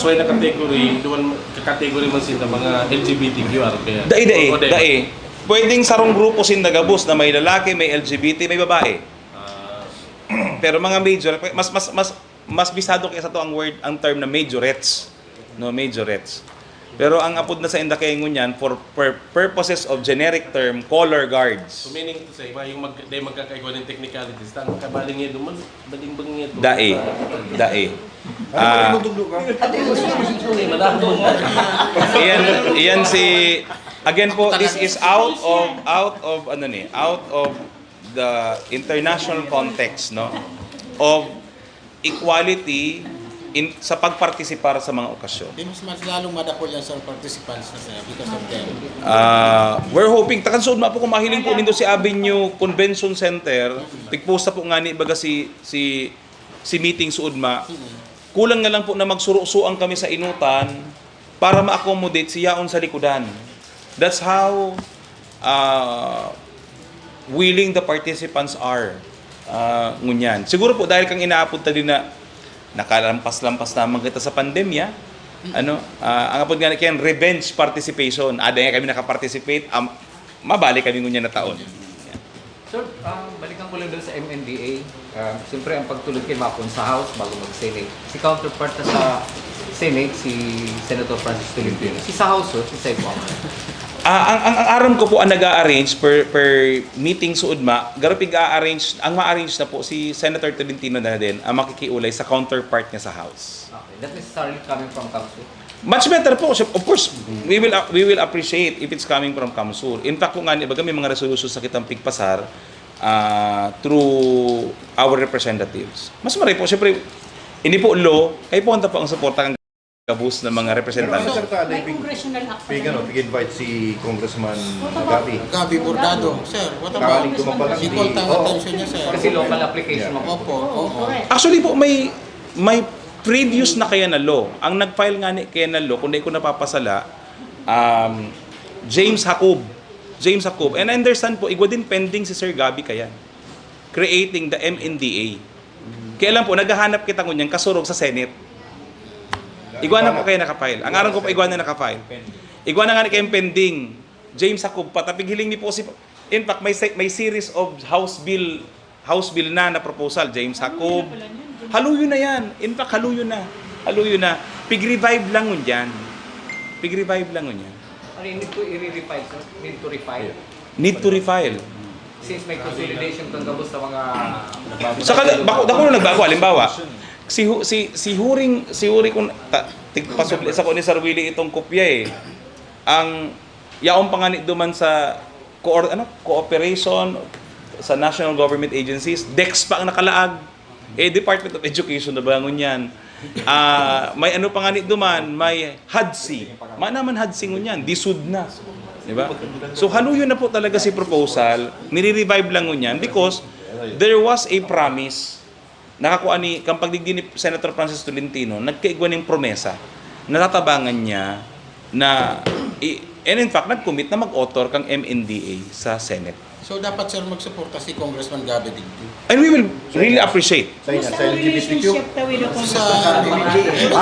B: so na category, doon category man sila mga LGBTQR kaya.
Y: Dai. Pwedeng sarong grupo sinda gabos na may lalaki, may LGBT, may babae. Pero mga major, mas bisado kaysa to ang term na majorettes, no, majorettes. Pero ang apod na sa indakay ngunyan for purposes of generic term, color guards.
B: So meaning to say, yung magkakaigwa ng technicalities, tang kabaling niya duman, baling bang niya.
Y: Dae. Iyan si again po, this is out of the international context, no, of equality sa pagpartisipar sa mga okasyon.
P: Mas lalong madakol yan sa participants because of them.
Y: We're hoping, takansod po kung mahiling po nito si Avenue Convention Center, tigposta po nga ni baga si meeting sa Udma, kulang na lang po na magsuro-suang kami sa inutan para ma-accommodate si yaon sa likudan. That's how willing the participants are. Ngunyan. Siguro po dahil kang inaapod ta din na nakalampas-lampas naman kita sa pandemya, ang apod nga kaya revenge participation. Ada nga kami nakaparticipate, mabalik kami ngunyan na taon.
V: Sir, balikan ko lang doon sa MNDA. Siyempre, ang pagtulog kay Mapon sa House bago mag-Senate. Si counterpart na sa Senate, si Senator Francis Tolentino. Si sa House, si Saipo.
Y: Ang aram ko po ang nag-a-arrange per meeting sa Udma, garapig ang ma-arrange na po si Senator Tolentino na din ang makikiulay sa counterpart niya sa House.
V: Okay, not necessarily coming from Kamsur.
Y: Much better po. Of course, we will appreciate if it's coming from Kamsur. In fact, kung nga may mga resolutions sa kitang pigpasar through our representatives. Mas maray po, siyempre, hindi po law, kayo po ang suporta ng gabus ng mga representante.
U: May congressional act.
R: Pig-invite si Congressman
P: Gabi Bordado. Sir, what about? Equal attention niya, sir.
V: Kasi local application mo.
P: Opo.
Y: Actually po, may previous na kaya na law. Ang nag-file nga ni kaya na law, kung di ko napapasala, James Jacob. And I understand po, igwa din pending si Sir Gabi kaya. Creating the MNDA. Kaya lang po, naghahanap kita ngunyan kasurog sa Senate. Iguana po kayo nakafile. Ang aram ko pa iguana nakafile. Iguana nga ni kayong pending. James Jacob pa. Tapig hiling ni po si... In fact, may series of House Bill na proposal. James Jacob. Haluyo na yan. In fact, haluyo na. Pig-revive lang ngun yan.
V: Ano yung need to i-refile, sir?
Y: Need to refile.
V: Since may consolidation kang gabos sa mga...
Y: Saka, bako na nagbago. Halimbawa, si Huring kung pasubli sa ko ni Sir Willie itong kopya ang yaong panganit duman sa cooperation sa national government agencies, DEX pa ang nakalaag. Department of Education na bangon yan. May panganit duman, may HADSI. Naman HADSI ngun yan, disud na. Di ba? So haluyo na po talaga si proposal, nire-revive lang nun yan because there was a promise nakakuha ni kang pagdigdi ni Senator Francis Tolentino, nagkaigwa ng promesa na tatabangan niya na and in fact nag-commit na mag-author kang MNDA sa Senate.
P: So dapat sir magsuporta si Congressman Gabby Digdi.
Y: And we will really appreciate.
U: Sa relationship daw with the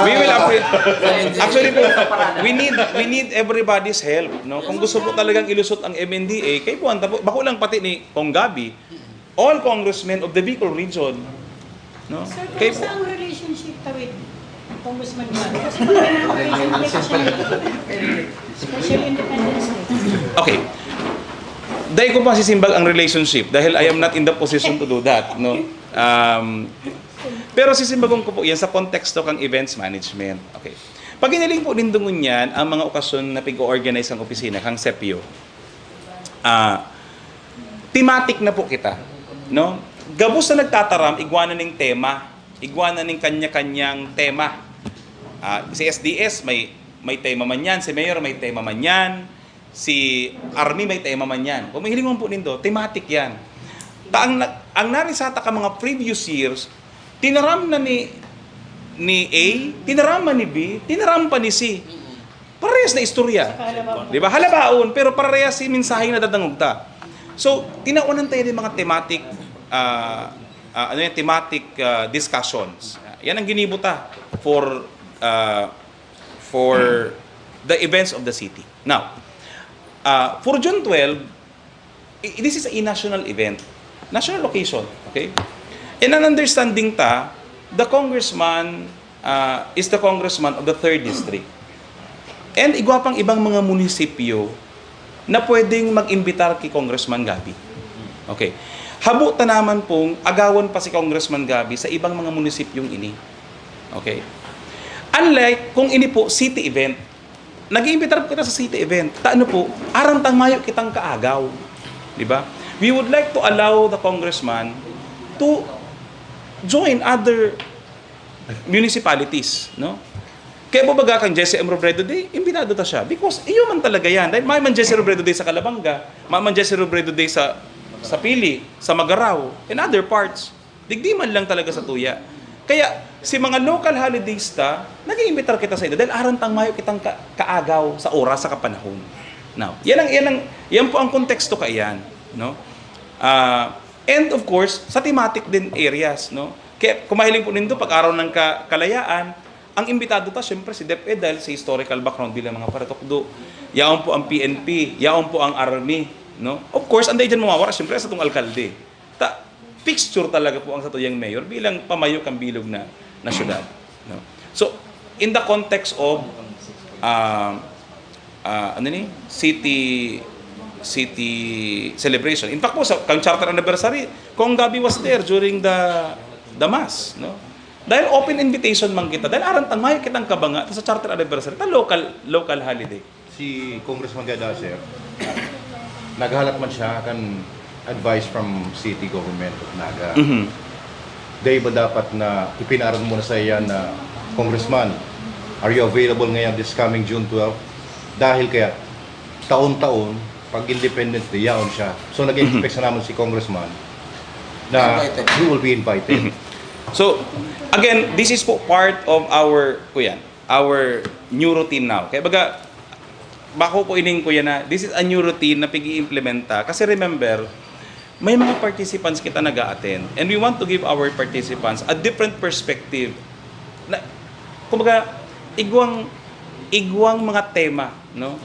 Y: We will appreciate. Actually po, we need everybody's help, no? Kung gusto po talagang ilusot ang MNDA, kay puwanta po, bako lang pati ni Kong Gabby, all congressmen of the Bicol region, no?
U: Sir,
Y: Kay
U: kung sa ang relationship daw with Congressman Gabby? Kasi special independence day.
Y: Okay. Dahil ko pa sisimbag ang relationship dahil I am not in the position to do that, no? Pero sisimbagon ko po yan sa konteksto kang events management. Okay. Pag iniling po nindungon yan, ang mga okasyon na pag-organize ang opisina, kang SEPIO, thematic na po kita, no? Gabos na nagtataram, igwana ng tema, igwana ng kanya-kanyang tema. Si SDS may tema man yan, si Mayor may tema man yan, si Army may tema man yan. Kung mahiling mo po nindo, thematic yan. Ang narisata ka mga previous years, tinaram na ni A, tinaram man ni B, tinaram pa ni C. Parehas na istorya. Di ba? Halabaon, pero parehas si mensahe na dadangugta. So, tinaunan tayo ng mga thematic discussions. Yan ang ginibuta for the events of the city. Now, for June 12, this is a national event. National occasion. Okay? And an understanding the congressman is the congressman of the 3rd District. And igwa pang ibang mga munisipyo na pwedeng mag-imbitar kay Congressman Gabby. Okay. Habuta naman pong agawan pa si Congressman Gabby sa ibang mga munisipyong ini. Okay. Unlike kung ini po city event, nag-iimbitar po kita sa city event. Taano po, arang tangmayo kitang kaagaw. Di ba? We would like to allow the congressman to join other municipalities, no? Kaya po baga kang Jesse M. Robredo Day, imbitado ta siya. Because iyo man talaga yan. Dahil may man Jesse Robredo Day sa Calabanga, may man Jesse Robredo Day sa Pili, sa Magarao, and other parts. Digdi man lang talaga sa tuya. Kaya, si mga local holidays nag-iimbitar kita sa ito dahil arantang mayo kitang kaagaw sa oras, sa kapanahon. Now, yan po ang konteksto kaiyan, no? And of course, sa thematic din areas, no? Kaya kumahiling po nito pag araw ng kalayaan, ang imbitado syempre si DepEd dahil sa historical background bilang mga paratokdo. Yaon po ang PNP, yaon po ang Army, no? Of course, anday dyan mawawara syempre sa itong alkalde. Fixture talaga po ang sa tuyang mayor bilang pamayo kang bilog na syudad. No? So, in the context of city celebration. In fact po, sa kang charter anniversary, Kong Gabby was there during the mass. No? Dahil open invitation man kita, dahil arantang mayo kitang kabanga sa charter anniversary, local holiday.
R: Si Congressman Gada, sir, naghalat man siya kan advice from city government of Naga.
Y: Mm-hmm.
R: Day ba dapat na ipinaran mo na sa iyan na, Congressman, are you available ngayon this coming June 12? Dahil kaya, taon-taon, pag Independence Day, yaon siya. So nag-expect sa naman si Congressman na he will be invited.
Y: So, again, this is po part of our new routine now. Kaya baga, bako po ining kuya na, this is a new routine na pag-i-implementa. Kasi remember, may mga participants kita nag-a-attend and we want to give our participants a different perspective. Kumbaga, igwang mga tema, no?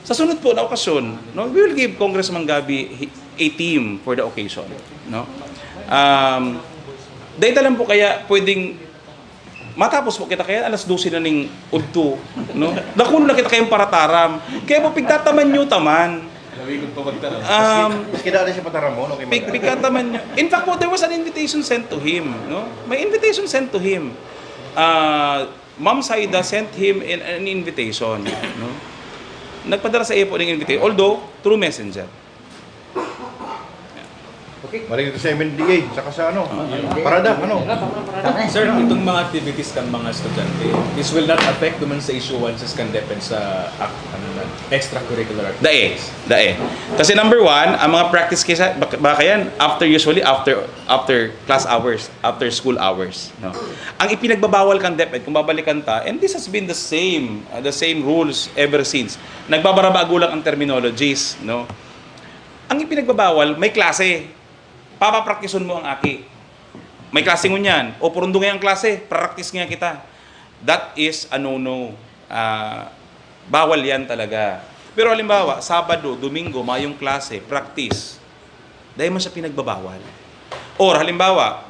Y: Sa sunod po na okasyon, no, we will give Congressman Gabby a team for the occasion, no? Dahil lang po kaya pwedeng matapos po kita kaya alas 12 na ning udto, no? Dakulo na kita kayong parataram. Kaya po pigtataman nyo taman.
R: Kaya siya pataram mo, okay,
Y: pigtataman nyo. In fact po, there was an invitation sent to him, no? May invitation sent to him. Ma'am Saida sent him an invitation, no? Nagpadala sa iyo po ng invitation, although through messenger.
R: Maligid sa MNDA, saka sa ano, parada, ano.
D: Sir, itong mga activities kan mga estudyante, this will not affect naman sa issuances kan depend sa extracurricular activities.
Y: Dae. Kasi number one, ang mga practice case, baka yan, usually after class hours, after school hours. No? Ang ipinagbabawal kang DepEd, kung babalikan ta, and this has been the same rules ever since. Nagbabarabago lang ang terminologies. No? Ang ipinagbabawal, may klase. Papapraktisun mo ang aki. May klase ngunyan. O purundo nga ang klase, practice nga kita. That is a no-no. Bawal yan talaga. Pero halimbawa, Sabado, Domingo, mayong klase, practice. Dahil man siya pinagbabawal. Or halimbawa,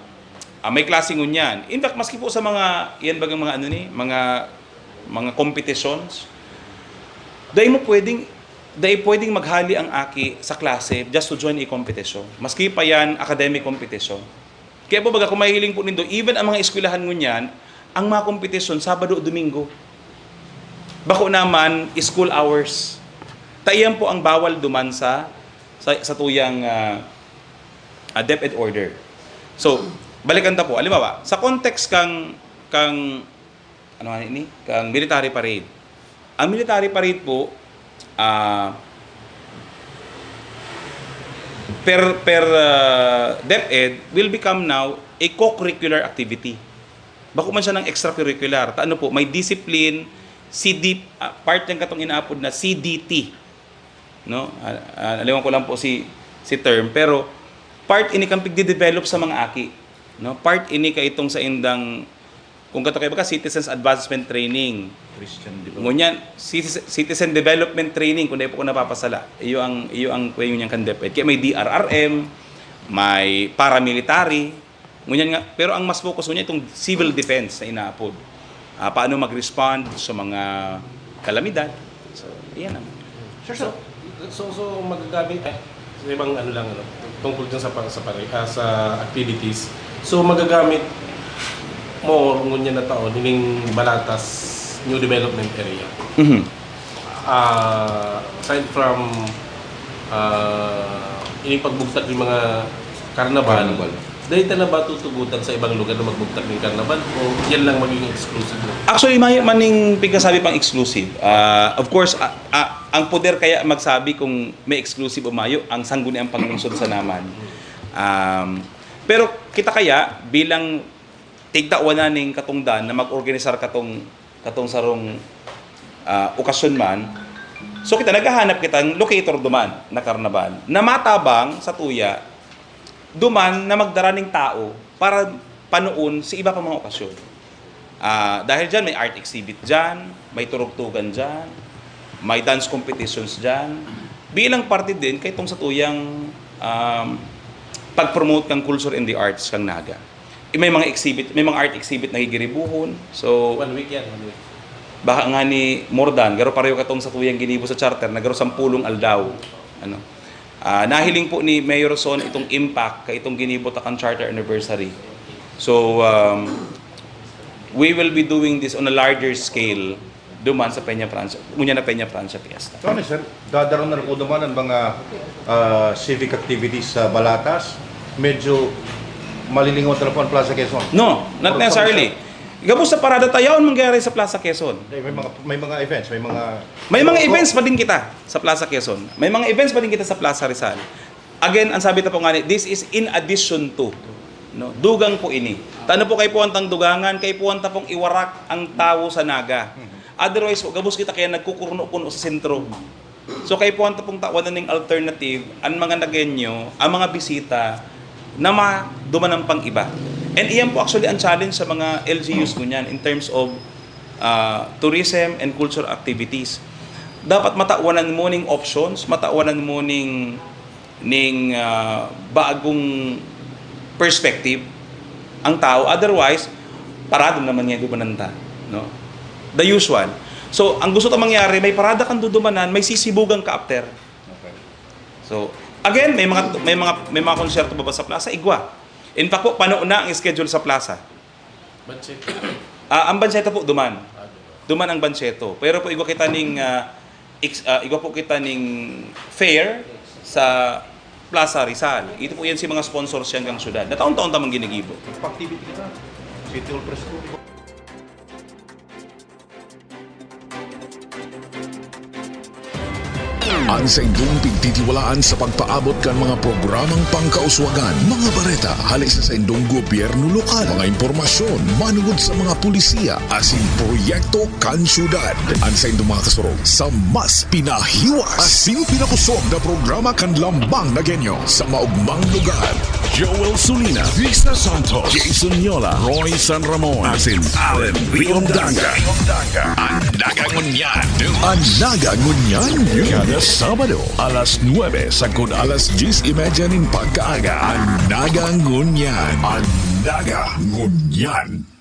Y: may klase ngunyan. In fact, maski po sa mga, yan bagang mga mga competitions, dahil pwedeng maghali ang aki sa klase just to join a competition. Maski pa yan, academic competition. Kaya po baga, kung mahihiling po nindo, even ang mga eskwelahan ngunyan, ang mga competition, Sabado o Domingo. Bako naman, school hours. Tayan po ang bawal duman sa tuyang DepEd order. So, balikan ta po. Halimbawa, sa context kang military parade. Ang military parade po, per DepEd will become now a co-curricular activity. Bako man siya ng extracurricular. Ano po, may discipline, part ng katong inaapod na CDT. No? Aliwan ko lang po si term, pero part ini kang pigde-develop sa mga aki. No? Part ini ka itong sa indang, kung kato kayo ba Citizens Advancement Training.
R: Christian
Y: Ngunyan, Citizen Development Training, kung di po ko napapasala. Iyo ang kuya yung kan DepEd. Kaya may DRRM, may paramilitary. Ngunyan nga, pero ang mas focus niya itong civil defense na inaapod. Paano mag-respond sa mga kalamidad. So, iyan naman.
B: So magagamit sa ibang tungkol dyan sa activities. So magagamit mo ngunyan na taon hining Balatas New Development Area.
Y: Mm-hmm.
B: Aside from ini pagbugtak ng mga karnaval. Dahil na ba tutugutan sa ibang lugar na magbugtak ng karnaval o yan lang magiging exclusive mo?
Y: Actually, may maning pigkasabi pang exclusive. Of course, ang poder kaya magsabi kung may exclusive o mayo, ang sangguniang panglungsod sa naman. Pero kita kaya, bilang tigdawa na ning katungdan na mag-organisar katong sarong okasyon man, so kita naghahanap kitang locator duman na karnaval na matabang sa tuya duman na magdaraning tao para panoon sa iba pa mga okasyon. Dahil dyan, may art exhibit dyan, may turugtugan dyan, may dance competitions dyan. Bilang parte din, kay itong sa tuyang pag-promote ng culture and the arts kang Naga. May mga art exhibit na higiribuhon. So,
B: 1 week yan, 1 week.
Y: Baka nga ni Mordan, garo pareho katong sa tuyang ginibo sa charter, na garo 10 aldaw. Nahiling po ni Mayor Son itong impact kay itong ginibot akang charter anniversary. So we will be doing this on a larger scale duman sa Peña Francia, ngunya na Peña Francia Fiesta.
R: So ano sir, dadaroon na po duman ang mga civic activities sa Balatas. Medyo malilingaw telephone Plaza Quezon.
Y: No, not necessarily. Gabos sa parada tayaon mangyari sa Plaza Quezon.
R: May mga events,
Y: may mga events pa din kita sa Plaza Quezon. May mga events pa din kita sa Plaza Rizal. Again, ang sabi ta po nga ni, this is in addition to. No? Dugang po ini. Tano po kay puwantang dugangan, kay puwanta pong iwarak ang tao sa Naga. Otherwise, gabos kita kaya nagkukurno kuno sa sentro. So kay puwanta pong tawanan ng alternative, ang mga Nagenyo, ang mga bisita, na maduman ng pang iba. And iyan po actually ang challenge sa mga LGUs ko niyan in terms of tourism and culture activities. Dapat matawanan mo ning options, matawanan mo ning bagong perspective ang tao. Otherwise, parado naman niya dumananta. No? The usual. So, ang gusto ta mangyari, may parada kang dudumanan, may sisibugan ka after. Okay. So, again, may mga konserto ba sa plaza? Igwa. In fact po, paano na ang schedule sa plaza?
B: Banseto.
Y: Ang Banseto po, duman. Duman ang Banseto. Pero po, igwa kita ning fair sa
N: Plaza Rizal. Ito po yan si mga sponsors yan kang syudad. Na taon-taon tamang ginigibo.
R: Activity kita. City Hall Press Club.
M: Ang sa indong pigtitiwalaan sa pagpaabot kan mga programang pangkauswagan, mga bareta, halis sa indong gobyerno lokal, mga impormasyon, manungod sa mga pulisiya, asin proyekto kan syudad. Ang sa indong mga kasurog sa mas pinahiwas, asin pinakusog na programa kan lambang na genyo sa maugmang lugar. Joel Sulina, Vista Santos, Jason Yola, Roy San Ramon, asin Allen Riondanga. Ang Nagangunyan. Ang Nagangunyan. Kada Sabado, alas 9 sagud alas 10:30 ng pagkaaga. Ang Nagangunyan. Ang Nagangunyan.